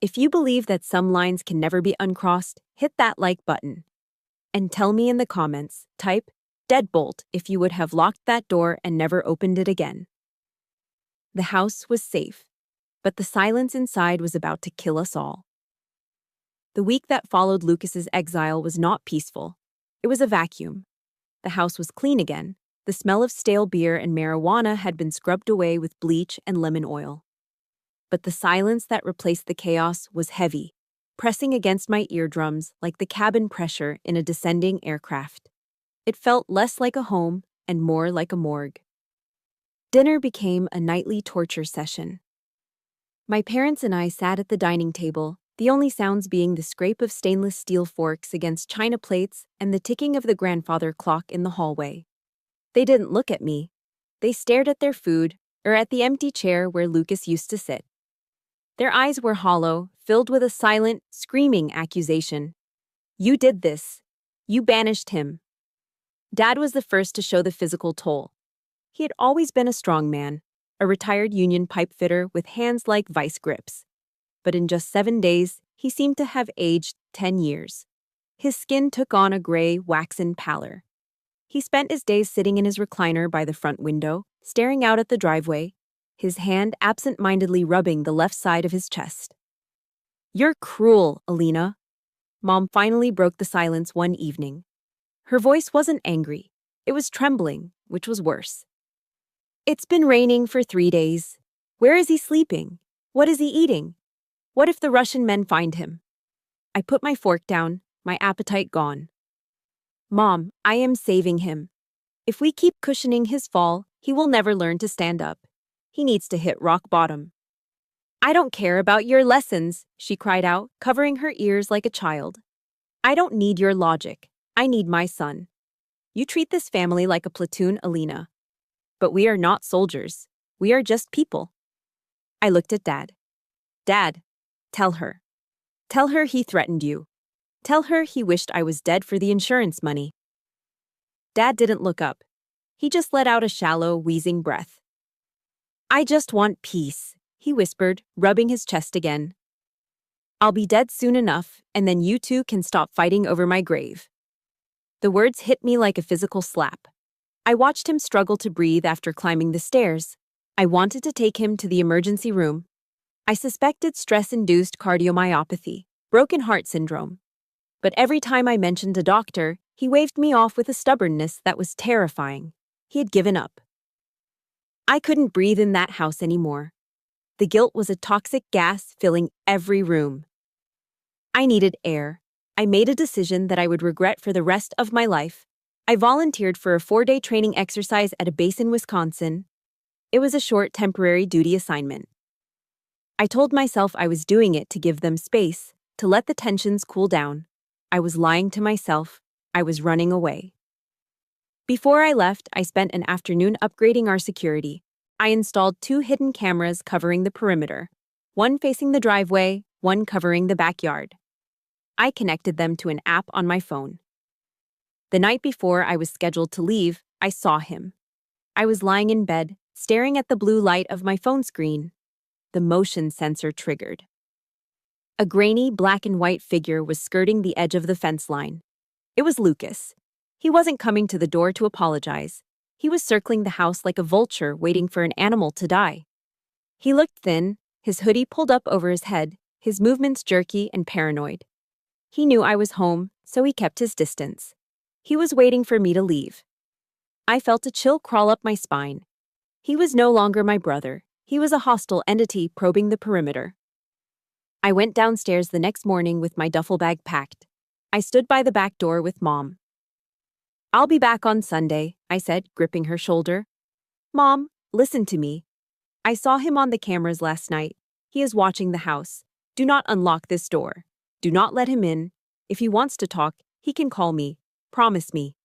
If you believe that some lines can never be uncrossed, hit that like button. And tell me in the comments, type deadbolt if you would have locked that door and never opened it again. The house was safe, but the silence inside was about to kill us all. The week that followed Lucas's exile was not peaceful. It was a vacuum. The house was clean again. The smell of stale beer and marijuana had been scrubbed away with bleach and lemon oil. But the silence that replaced the chaos was heavy, pressing against my eardrums like the cabin pressure in a descending aircraft. It felt less like a home and more like a morgue. Dinner became a nightly torture session. My parents and I sat at the dining table, the only sounds being the scrape of stainless steel forks against china plates and the ticking of the grandfather clock in the hallway. They didn't look at me. They stared at their food or at the empty chair where Lucas used to sit. Their eyes were hollow, filled with a silent, screaming accusation. You did this. You banished him. Dad was the first to show the physical toll. He had always been a strong man, a retired union pipe fitter with hands like vice grips. But in just 7 days, he seemed to have aged 10 years. His skin took on a gray, waxen pallor. He spent his days sitting in his recliner by the front window, staring out at the driveway, his hand absent-mindedly rubbing the left side of his chest. You're cruel, Alina. Mom finally broke the silence one evening. Her voice wasn't angry. It was trembling, which was worse. It's been raining for 3 days. Where is he sleeping? What is he eating? What if the Russian men find him? I put my fork down, my appetite gone. Mom, I am saving him. If we keep cushioning his fall, he will never learn to stand up. He needs to hit rock bottom. I don't care about your lessons, she cried out, covering her ears like a child. I don't need your logic. I need my son. You treat this family like a platoon, Alina. But we are not soldiers. We are just people. I looked at Dad. Dad, tell her. Tell her he threatened you. Tell her he wished I was dead for the insurance money. Dad didn't look up. He just let out a shallow, wheezing breath. I just want peace, he whispered, rubbing his chest again. I'll be dead soon enough, and then you two can stop fighting over my grave. The words hit me like a physical slap. I watched him struggle to breathe after climbing the stairs. I wanted to take him to the emergency room. I suspected stress-induced cardiomyopathy, broken heart syndrome. But every time I mentioned a doctor, he waved me off with a stubbornness that was terrifying. He had given up. I couldn't breathe in that house anymore. The guilt was a toxic gas filling every room. I needed air. I made a decision that I would regret for the rest of my life. I volunteered for a 4-day training exercise at a base in Wisconsin. It was a short temporary duty assignment. I told myself I was doing it to give them space, to let the tensions cool down. I was lying to myself. I was running away. Before I left, I spent an afternoon upgrading our security. I installed 2 hidden cameras covering the perimeter, one facing the driveway, one covering the backyard. I connected them to an app on my phone. The night before I was scheduled to leave, I saw him. I was lying in bed, staring at the blue light of my phone screen. The motion sensor triggered. A grainy black and white figure was skirting the edge of the fence line. It was Lucas. He wasn't coming to the door to apologize. He was circling the house like a vulture waiting for an animal to die. He looked thin, his hoodie pulled up over his head, his movements jerky and paranoid. He knew I was home, so he kept his distance. He was waiting for me to leave. I felt a chill crawl up my spine. He was no longer my brother. He was a hostile entity probing the perimeter. I went downstairs the next morning with my duffel bag packed. I stood by the back door with Mom. I'll be back on Sunday, I said, gripping her shoulder. Mom, listen to me. I saw him on the cameras last night. He is watching the house. Do not unlock this door. Do not let him in. If he wants to talk, he can call me. Promise me.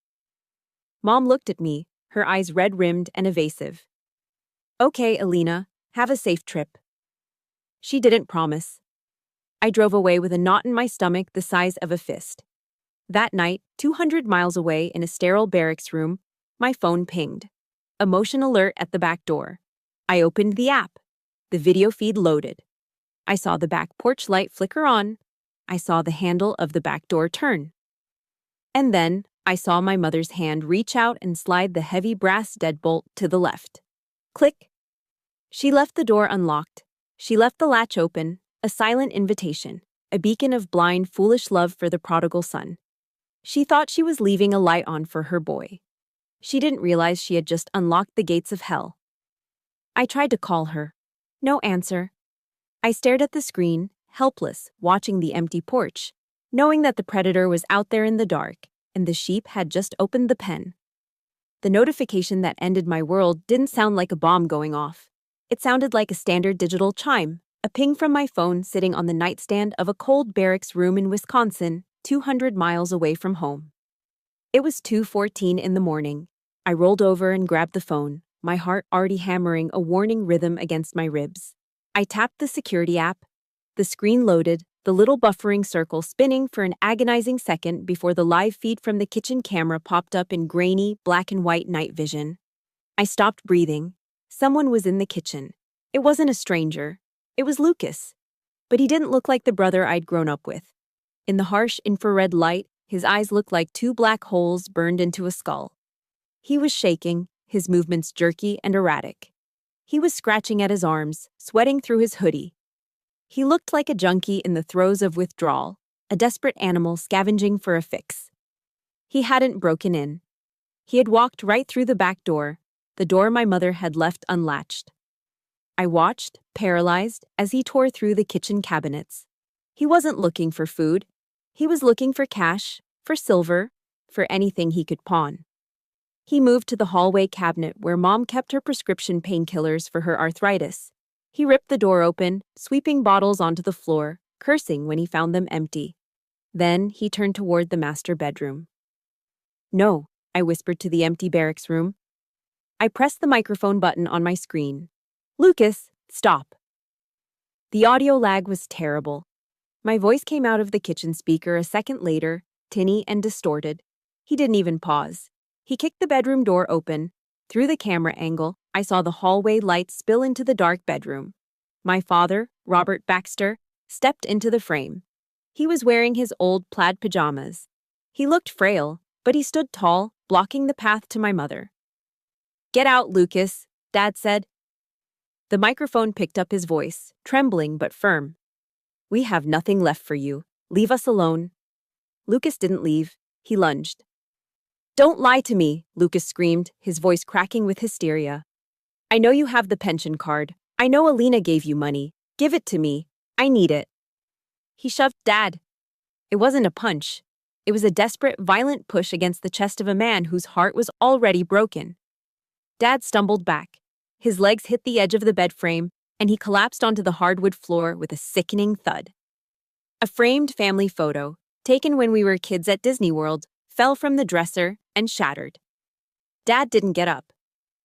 Mom looked at me, her eyes red-rimmed and evasive. Okay, Alina, have a safe trip. She didn't promise. I drove away with a knot in my stomach the size of a fist. That night, 200 miles away in a sterile barracks room, my phone pinged. A motion alert at the back door. I opened the app. The video feed loaded. I saw the back porch light flicker on. I saw the handle of the back door turn. And then, I saw my mother's hand reach out and slide the heavy brass deadbolt to the left. Click. She left the door unlocked. She left the latch open, a silent invitation, a beacon of blind, foolish love for the prodigal son. She thought she was leaving a light on for her boy. She didn't realize she had just unlocked the gates of hell. I tried to call her. No answer. I stared at the screen, helpless, watching the empty porch, knowing that the predator was out there in the dark, and the sheep had just opened the pen. The notification that ended my world didn't sound like a bomb going off. It sounded like a standard digital chime, a ping from my phone sitting on the nightstand of a cold barracks room in Wisconsin, 200 miles away from home. It was 2:14 in the morning. I rolled over and grabbed the phone, my heart already hammering a warning rhythm against my ribs. I tapped the security app. The screen loaded, the little buffering circle spinning for an agonizing second before the live feed from the kitchen camera popped up in grainy, black and white night vision. I stopped breathing. Someone was in the kitchen. It wasn't a stranger. It was Lucas. But he didn't look like the brother I'd grown up with. In the harsh infrared light, his eyes looked like 2 black holes burned into a skull. He was shaking, his movements jerky and erratic. He was scratching at his arms, sweating through his hoodie. He looked like a junkie in the throes of withdrawal, a desperate animal scavenging for a fix. He hadn't broken in. He had walked right through the back door, the door my mother had left unlatched. I watched, paralyzed, as he tore through the kitchen cabinets. He wasn't looking for food. He was looking for cash, for silver, for anything he could pawn. He moved to the hallway cabinet where Mom kept her prescription painkillers for her arthritis. He ripped the door open, sweeping bottles onto the floor, cursing when he found them empty. Then he turned toward the master bedroom. "No," I whispered to the empty barracks room. I pressed the microphone button on my screen. "Lucas, stop." The audio lag was terrible. My voice came out of the kitchen speaker a second later, tinny and distorted. He didn't even pause. He kicked the bedroom door open. Through the camera angle, I saw the hallway light spill into the dark bedroom. My father, Robert Baxter, stepped into the frame. He was wearing his old plaid pajamas. He looked frail, but he stood tall, blocking the path to my mother. "Get out, Lucas," Dad said. The microphone picked up his voice, trembling but firm. "We have nothing left for you. Leave us alone." Lucas didn't leave. He lunged. "Don't lie to me," Lucas screamed, his voice cracking with hysteria. "I know you have the pension card. I know Alina gave you money. Give it to me. I need it." He shoved Dad. It wasn't a punch. It was a desperate, violent push against the chest of a man whose heart was already broken. Dad stumbled back. His legs hit the edge of the bed frame, and he collapsed onto the hardwood floor with a sickening thud. A framed family photo, taken when we were kids at Disney World, fell from the dresser and shattered. Dad didn't get up.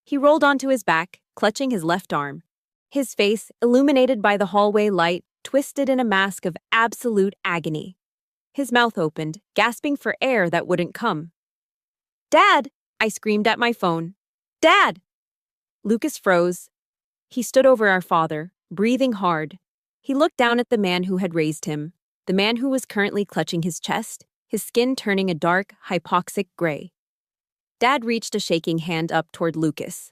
He rolled onto his back, clutching his left arm. His face, illuminated by the hallway light, twisted in a mask of absolute agony. His mouth opened, gasping for air that wouldn't come. "Dad!" I screamed at my phone. "Dad!" Lucas froze. He stood over our father, breathing hard. He looked down at the man who had raised him, the man who was currently clutching his chest, his skin turning a dark, hypoxic gray. Dad reached a shaking hand up toward Lucas.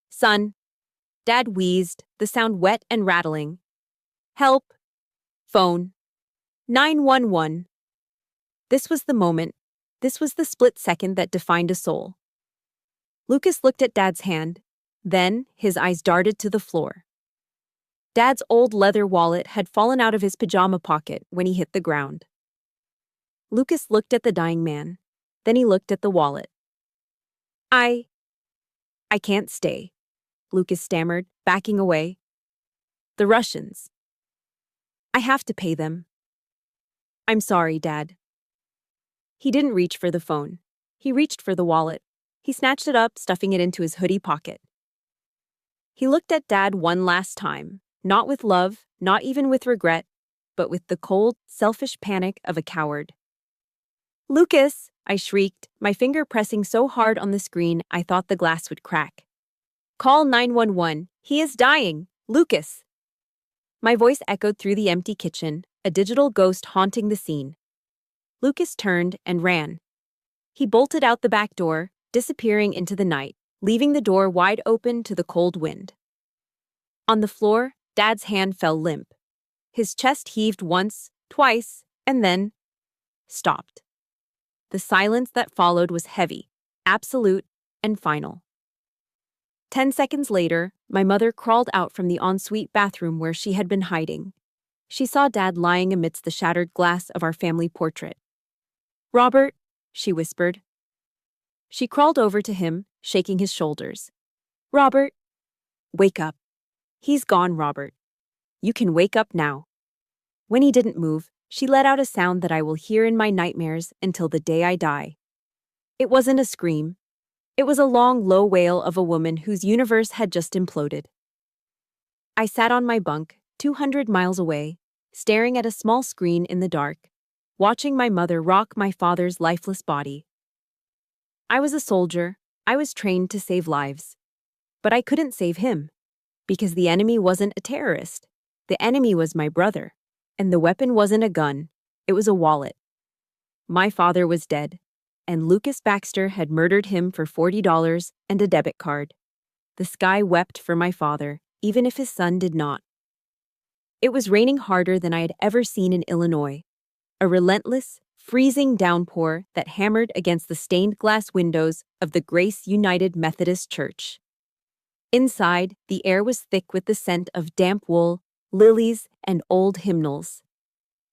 "Son." Dad wheezed, the sound wet and rattling. "Help. Phone. 911. This was the moment. This was the split second that defined a soul. Lucas looked at Dad's hand. Then, his eyes darted to the floor. Dad's old leather wallet had fallen out of his pajama pocket when he hit the ground. Lucas looked at the dying man. Then he looked at the wallet. I can't stay," Lucas stammered, backing away. "The Russians. I have to pay them. I'm sorry, Dad." He didn't reach for the phone. He reached for the wallet. He snatched it up, stuffing it into his hoodie pocket. He looked at Dad one last time, not with love, not even with regret, but with the cold, selfish panic of a coward. "Lucas!" I shrieked, my finger pressing so hard on the screen I thought the glass would crack. "Call 911. He is dying! Lucas!" My voice echoed through the empty kitchen, a digital ghost haunting the scene. Lucas turned and ran. He bolted out the back door, disappearing into the night, leaving the door wide open to the cold wind. On the floor, Dad's hand fell limp. His chest heaved once, twice, and then stopped. The silence that followed was heavy, absolute, and final. 10 seconds later, my mother crawled out from the ensuite bathroom where she had been hiding. She saw Dad lying amidst the shattered glass of our family portrait. "Robert," she whispered. She crawled over to him, shaking his shoulders. "Robert, wake up. He's gone, Robert. You can wake up now." When he didn't move, she let out a sound that I will hear in my nightmares until the day I die. It wasn't a scream. It was a long, low wail of a woman whose universe had just imploded. I sat on my bunk, 200 miles away, staring at a small screen in the dark, watching my mother rock my father's lifeless body. I was a soldier. I was trained to save lives. But I couldn't save him, because the enemy wasn't a terrorist. The enemy was my brother, and the weapon wasn't a gun. It was a wallet. My father was dead, and Lucas Baxter had murdered him for $40 and a debit card. The sky wept for my father, even if his son did not. It was raining harder than I had ever seen in Illinois. a relentless, freezing downpour that hammered against the stained glass windows of the Grace United Methodist Church. Inside, the air was thick with the scent of damp wool, lilies, and old hymnals.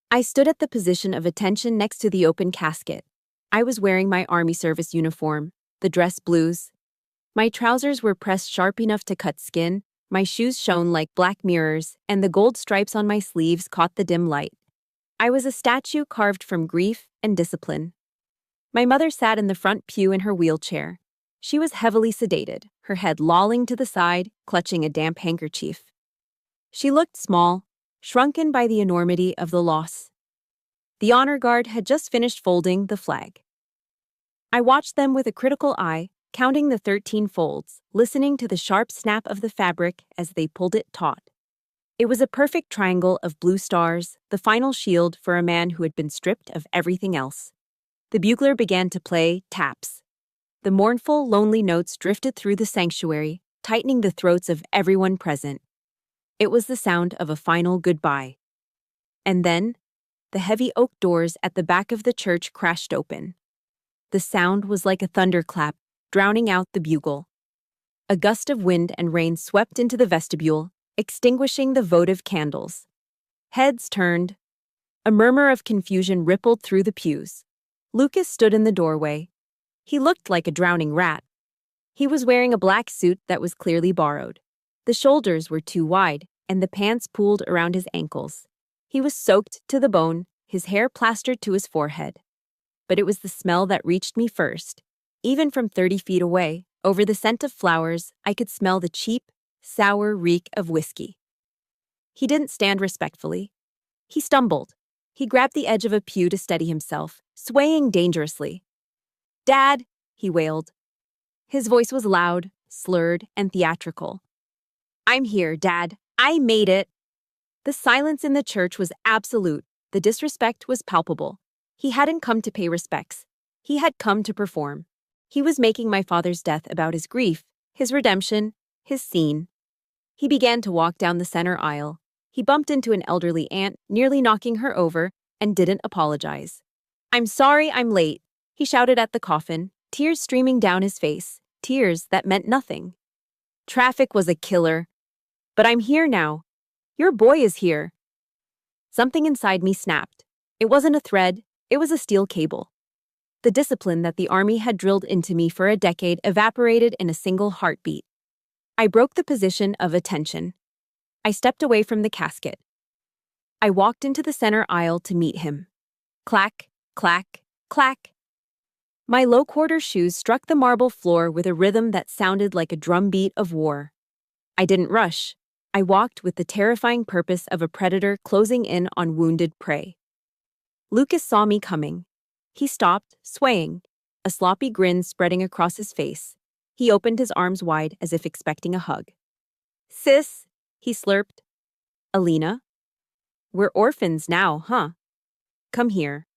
I stood at the position of attention next to the open casket. I was wearing my Army service uniform, the dress blues. My trousers were pressed sharp enough to cut skin, my shoes shone like black mirrors, and the gold stripes on my sleeves caught the dim light. I was a statue carved from grief and discipline. My mother sat in the front pew in her wheelchair. She was heavily sedated, her head lolling to the side, clutching a damp handkerchief. She looked small, shrunken by the enormity of the loss. The honor guard had just finished folding the flag. I watched them with a critical eye, counting the 13 folds, listening to the sharp snap of the fabric as they pulled it taut. It was a perfect triangle of blue stars, the final shield for a man who had been stripped of everything else. The bugler began to play taps. The mournful, lonely notes drifted through the sanctuary, tightening the throats of everyone present. It was the sound of a final goodbye. And then, the heavy oak doors at the back of the church crashed open. The sound was like a thunderclap, drowning out the bugle. A gust of wind and rain swept into the vestibule, extinguishing the votive candles. Heads turned. A murmur of confusion rippled through the pews. Lucas stood in the doorway. He looked like a drowning rat. He was wearing a black suit that was clearly borrowed. The shoulders were too wide, and the pants pooled around his ankles. He was soaked to the bone, his hair plastered to his forehead. But it was the smell that reached me first. Even from 30 feet away, over the scent of flowers, I could smell the cheap, sour reek of whiskey. He didn't stand respectfully. He stumbled. He grabbed the edge of a pew to steady himself, swaying dangerously. "Dad," he wailed. His voice was loud, slurred, and theatrical. "I'm here, Dad. I made it." The silence in the church was absolute. The disrespect was palpable. He hadn't come to pay respects. He had come to perform. He was making my father's death about his grief, his redemption, his scene. He began to walk down the center aisle. He bumped into an elderly aunt, nearly knocking her over, and didn't apologize. "I'm sorry I'm late," he shouted at the coffin, tears streaming down his face, tears that meant nothing. "Traffic was a killer. But I'm here now. Your boy is here." Something inside me snapped. It wasn't a thread, it was a steel cable. The discipline that the Army had drilled into me for a decade evaporated in a single heartbeat. I broke the position of attention. I stepped away from the casket. I walked into the center aisle to meet him. Clack, clack, clack. My low-quarter shoes struck the marble floor with a rhythm that sounded like a drumbeat of war. I didn't rush. I walked with the terrifying purpose of a predator closing in on wounded prey. Lucas saw me coming. He stopped, swaying, a sloppy grin spreading across his face. He opened his arms wide as if expecting a hug. "Sis," he slurped. "Alina? We're orphans now, huh? Come here."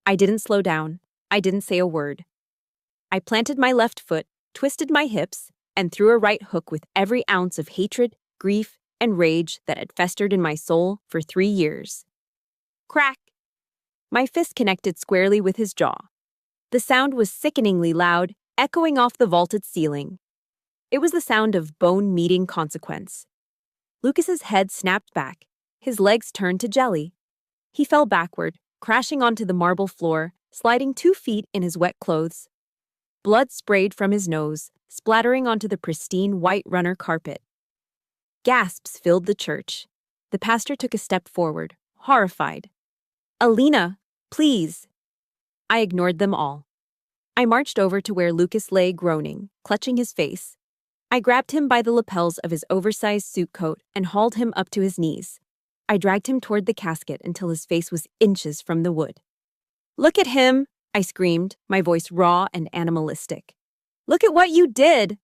I didn't slow down. I didn't say a word. I planted my left foot, twisted my hips, and threw a right hook with every ounce of hatred, grief, and rage that had festered in my soul for 3 years. Crack! My fist connected squarely with his jaw. The sound was sickeningly loud, echoing off the vaulted ceiling. It was the sound of bone meeting consequence. Lucas's head snapped back. His legs turned to jelly. He fell backward, crashing onto the marble floor, sliding 2 feet in his wet clothes. Blood sprayed from his nose, splattering onto the pristine white runner carpet. Gasps filled the church. The pastor took a step forward, horrified. "Alina, please." I ignored them all. I marched over to where Lucas lay groaning, clutching his face. I grabbed him by the lapels of his oversized suit coat and hauled him up to his knees. I dragged him toward the casket until his face was inches from the wood. "Look at him," I screamed, my voice raw and animalistic. "Look at what you did!"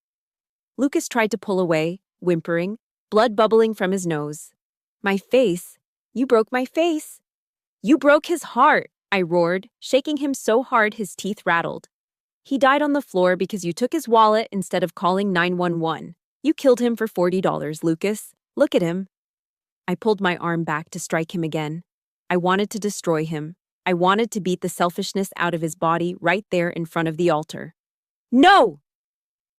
Lucas tried to pull away, whimpering, blood bubbling from his nose. "My face? You broke my face." "You broke his heart," I roared, shaking him so hard his teeth rattled. "He died on the floor because you took his wallet instead of calling 911. You killed him for $40, Lucas. Look at him." I pulled my arm back to strike him again. I wanted to destroy him. I wanted to beat the selfishness out of his body right there in front of the altar. No!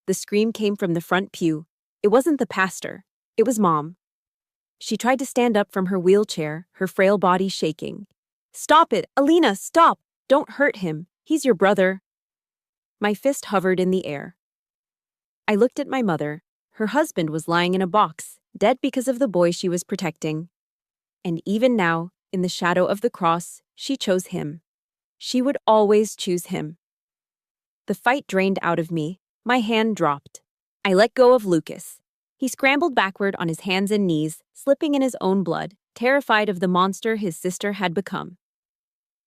The scream came from the front pew. It wasn't the pastor. It was Mom. She tried to stand up from her wheelchair, her frail body shaking. Stop it, Alina, stop! Don't hurt him. He's your brother. My fist hovered in the air. I looked at my mother. Her husband was lying in a box, dead because of the boy she was protecting. And even now, in the shadow of the cross, she chose him. She would always choose him. The fight drained out of me. My hand dropped. I let go of Lucas. He scrambled backward on his hands and knees, slipping in his own blood, terrified of the monster his sister had become.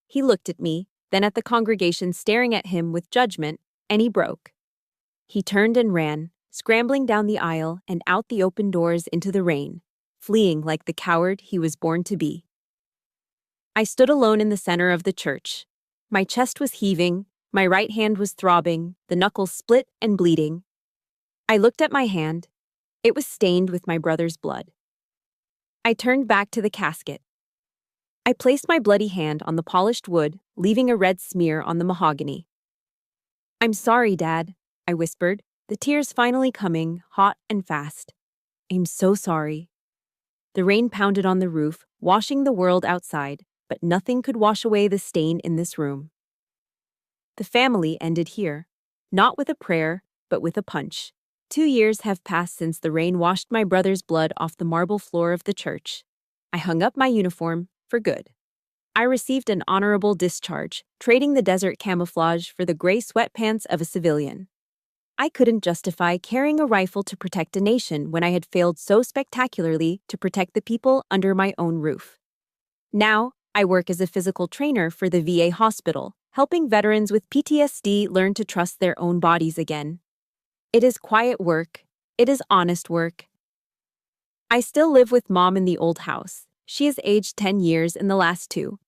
He looked at me, then at the congregation staring at him with judgment, and he broke. He turned and ran, scrambling down the aisle and out the open doors into the rain, fleeing like the coward he was born to be. I stood alone in the center of the church. My chest was heaving, my right hand was throbbing, the knuckles split and bleeding. I looked at my hand. It was stained with my brother's blood. I turned back to the casket. I placed my bloody hand on the polished wood, leaving a red smear on the mahogany. I'm sorry, Dad, I whispered, the tears finally coming, hot and fast. I'm so sorry. The rain pounded on the roof, washing the world outside, but nothing could wash away the stain in this room. The family ended here, not with a prayer, but with a punch. 2 years have passed since the rain washed my brother's blood off the marble floor of the church. I hung up my uniform for good. I received an honorable discharge, trading the desert camouflage for the gray sweatpants of a civilian. I couldn't justify carrying a rifle to protect a nation when I had failed so spectacularly to protect the people under my own roof. Now, I work as a physical trainer for the VA hospital, helping veterans with PTSD learn to trust their own bodies again. It is quiet work. It is honest work. I still live with Mom in the old house. She has aged 10 years in the last 2.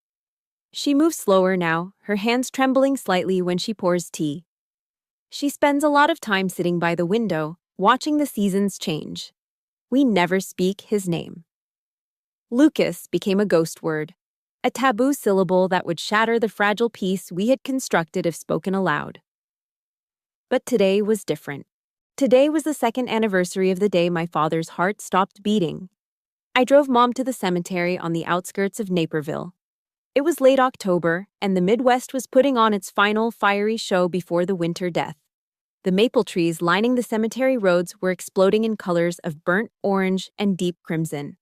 She moves slower now, her hands trembling slightly when she pours tea. She spends a lot of time sitting by the window, watching the seasons change. We never speak his name. Lucas became a ghost word, a taboo syllable that would shatter the fragile peace we had constructed if spoken aloud. But today was different. Today was the 2nd anniversary of the day my father's heart stopped beating. I drove Mom to the cemetery on the outskirts of Naperville. It was late October, and the Midwest was putting on its final fiery show before the winter death. The maple trees lining the cemetery roads were exploding in colors of burnt orange and deep crimson.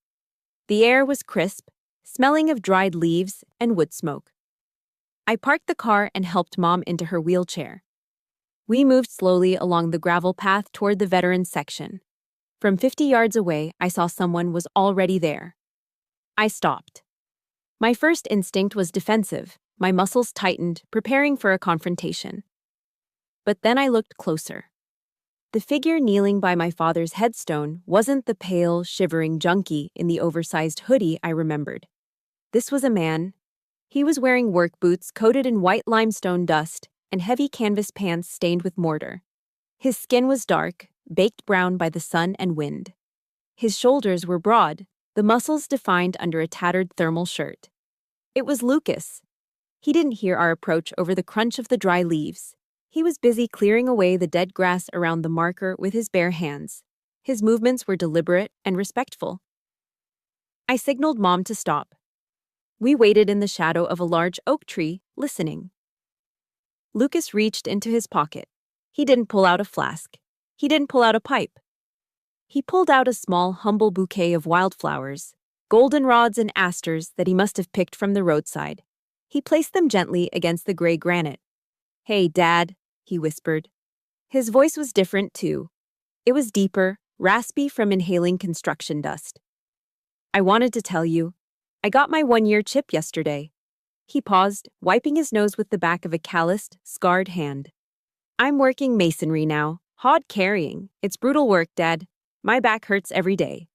The air was crisp, smelling of dried leaves and wood smoke. I parked the car and helped Mom into her wheelchair. We moved slowly along the gravel path toward the veterans section. From 50 yards away, I saw someone was already there. I stopped. My first instinct was defensive, my muscles tightened, preparing for a confrontation. But then I looked closer. The figure kneeling by my father's headstone wasn't the pale, shivering junkie in the oversized hoodie I remembered. This was a man. He was wearing work boots coated in white limestone dust and heavy canvas pants stained with mortar. His skin was dark, baked brown by the sun and wind. His shoulders were broad, the muscles defined under a tattered thermal shirt. It was Lucas. He didn't hear our approach over the crunch of the dry leaves. He was busy clearing away the dead grass around the marker with his bare hands. His movements were deliberate and respectful. I signaled Mom to stop. We waited in the shadow of a large oak tree, listening. Lucas reached into his pocket. He didn't pull out a flask. He didn't pull out a pipe. He pulled out a small, humble bouquet of wildflowers, goldenrods and asters that he must have picked from the roadside. He placed them gently against the gray granite. "Hey, Dad," he whispered. His voice was different, too. It was deeper, raspy from inhaling construction dust. "I wanted to tell you. I got my 1-year chip yesterday." He paused, wiping his nose with the back of a calloused, scarred hand. "I'm working masonry now, hod carrying. It's brutal work, Dad. My back hurts every day.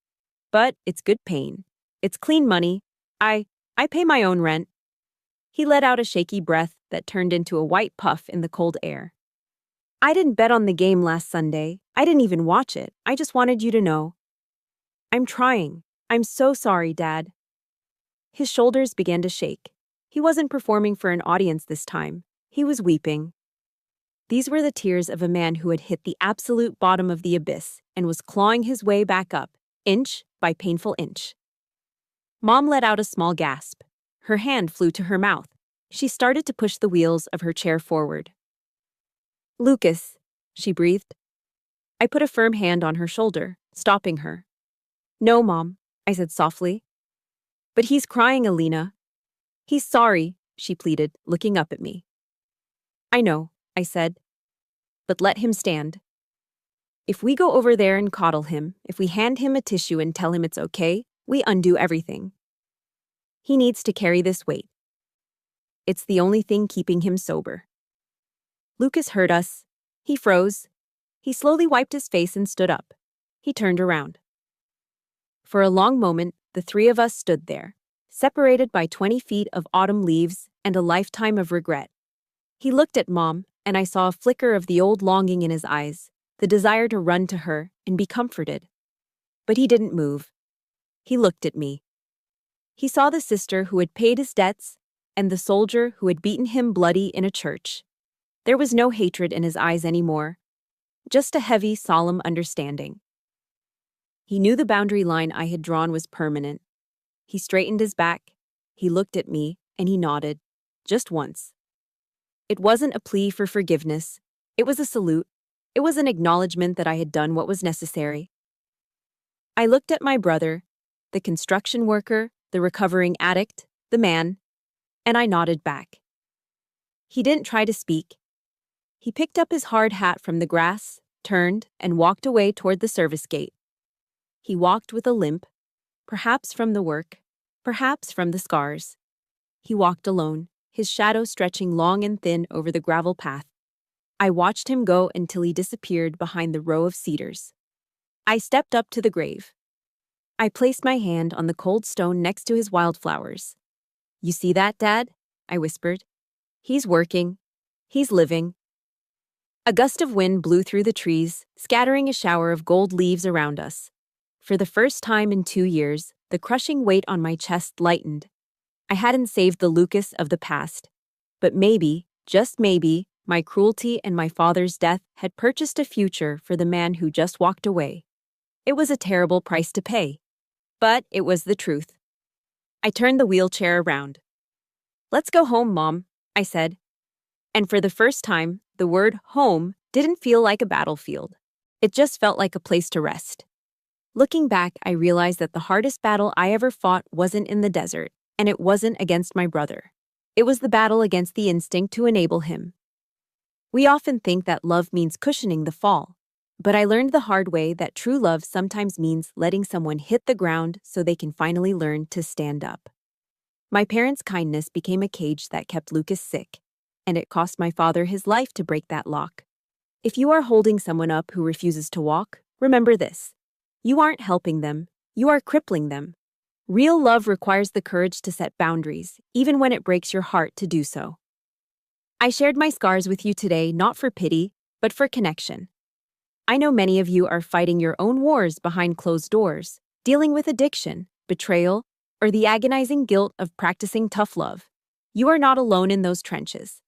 But it's good pain. It's clean money. I pay my own rent." He let out a shaky breath that turned into a white puff in the cold air. "I didn't bet on the game last Sunday. I didn't even watch it. I just wanted you to know. I'm trying. I'm so sorry, Dad." His shoulders began to shake. He wasn't performing for an audience this time. He was weeping. These were the tears of a man who had hit the absolute bottom of the abyss and was clawing his way back up, inch by painful inch. Mom let out a small gasp. Her hand flew to her mouth. She started to push the wheels of her chair forward. "Lucas," she breathed. I put a firm hand on her shoulder, stopping her. "No, Mom," I said softly. "But he's crying, Alina." "He's sorry," she pleaded, looking up at me. "I know," I said. "But let him stand. If we go over there and coddle him, if we hand him a tissue and tell him it's okay, we undo everything. He needs to carry this weight. It's the only thing keeping him sober." Lucas heard us. He froze. He slowly wiped his face and stood up. He turned around. For a long moment, the three of us stood there, separated by 20 feet of autumn leaves and a lifetime of regret. He looked at Mom, and I saw a flicker of the old longing in his eyes, the desire to run to her and be comforted. But he didn't move. He looked at me. He saw the sister who had paid his debts and the soldier who had beaten him bloody in a church. There was no hatred in his eyes anymore, just a heavy, solemn understanding. He knew the boundary line I had drawn was permanent. He straightened his back, he looked at me, and he nodded, just once. It wasn't a plea for forgiveness. It was a salute. It was an acknowledgement that I had done what was necessary. I looked at my brother, the construction worker, the recovering addict, the man, and I nodded back. He didn't try to speak. He picked up his hard hat from the grass, turned, and walked away toward the service gate. He walked with a limp, perhaps from the work, perhaps from the scars. He walked alone, his shadow stretching long and thin over the gravel path. I watched him go until he disappeared behind the row of cedars. I stepped up to the grave. I placed my hand on the cold stone next to his wildflowers. "You see that, Dad?" I whispered. "He's working. He's living." A gust of wind blew through the trees, scattering a shower of gold leaves around us. For the first time in 2 years, the crushing weight on my chest lightened. I hadn't saved the Lucas of the past. But maybe, just maybe, my cruelty and my father's death had purchased a future for the man who just walked away. It was a terrible price to pay. But it was the truth. I turned the wheelchair around. "Let's go home, Mom," I said. And for the first time, the word home didn't feel like a battlefield. It just felt like a place to rest. Looking back, I realized that the hardest battle I ever fought wasn't in the desert, and it wasn't against my brother. It was the battle against the instinct to enable him. We often think that love means cushioning the fall, but I learned the hard way that true love sometimes means letting someone hit the ground so they can finally learn to stand up. My parents' kindness became a cage that kept Lucas sick, and it cost my father his life to break that lock. If you are holding someone up who refuses to walk, remember this. You aren't helping them, you are crippling them. Real love requires the courage to set boundaries, even when it breaks your heart to do so. I shared my scars with you today not for pity, but for connection. I know many of you are fighting your own wars behind closed doors, dealing with addiction, betrayal, or the agonizing guilt of practicing tough love. You are not alone in those trenches.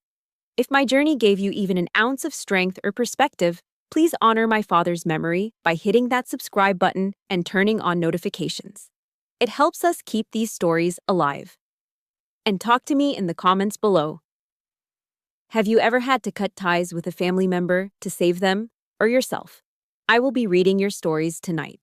If my journey gave you even an ounce of strength or perspective, please honor my father's memory by hitting that subscribe button and turning on notifications. It helps us keep these stories alive. And talk to me in the comments below. Have you ever had to cut ties with a family member to save them or yourself? I will be reading your stories tonight.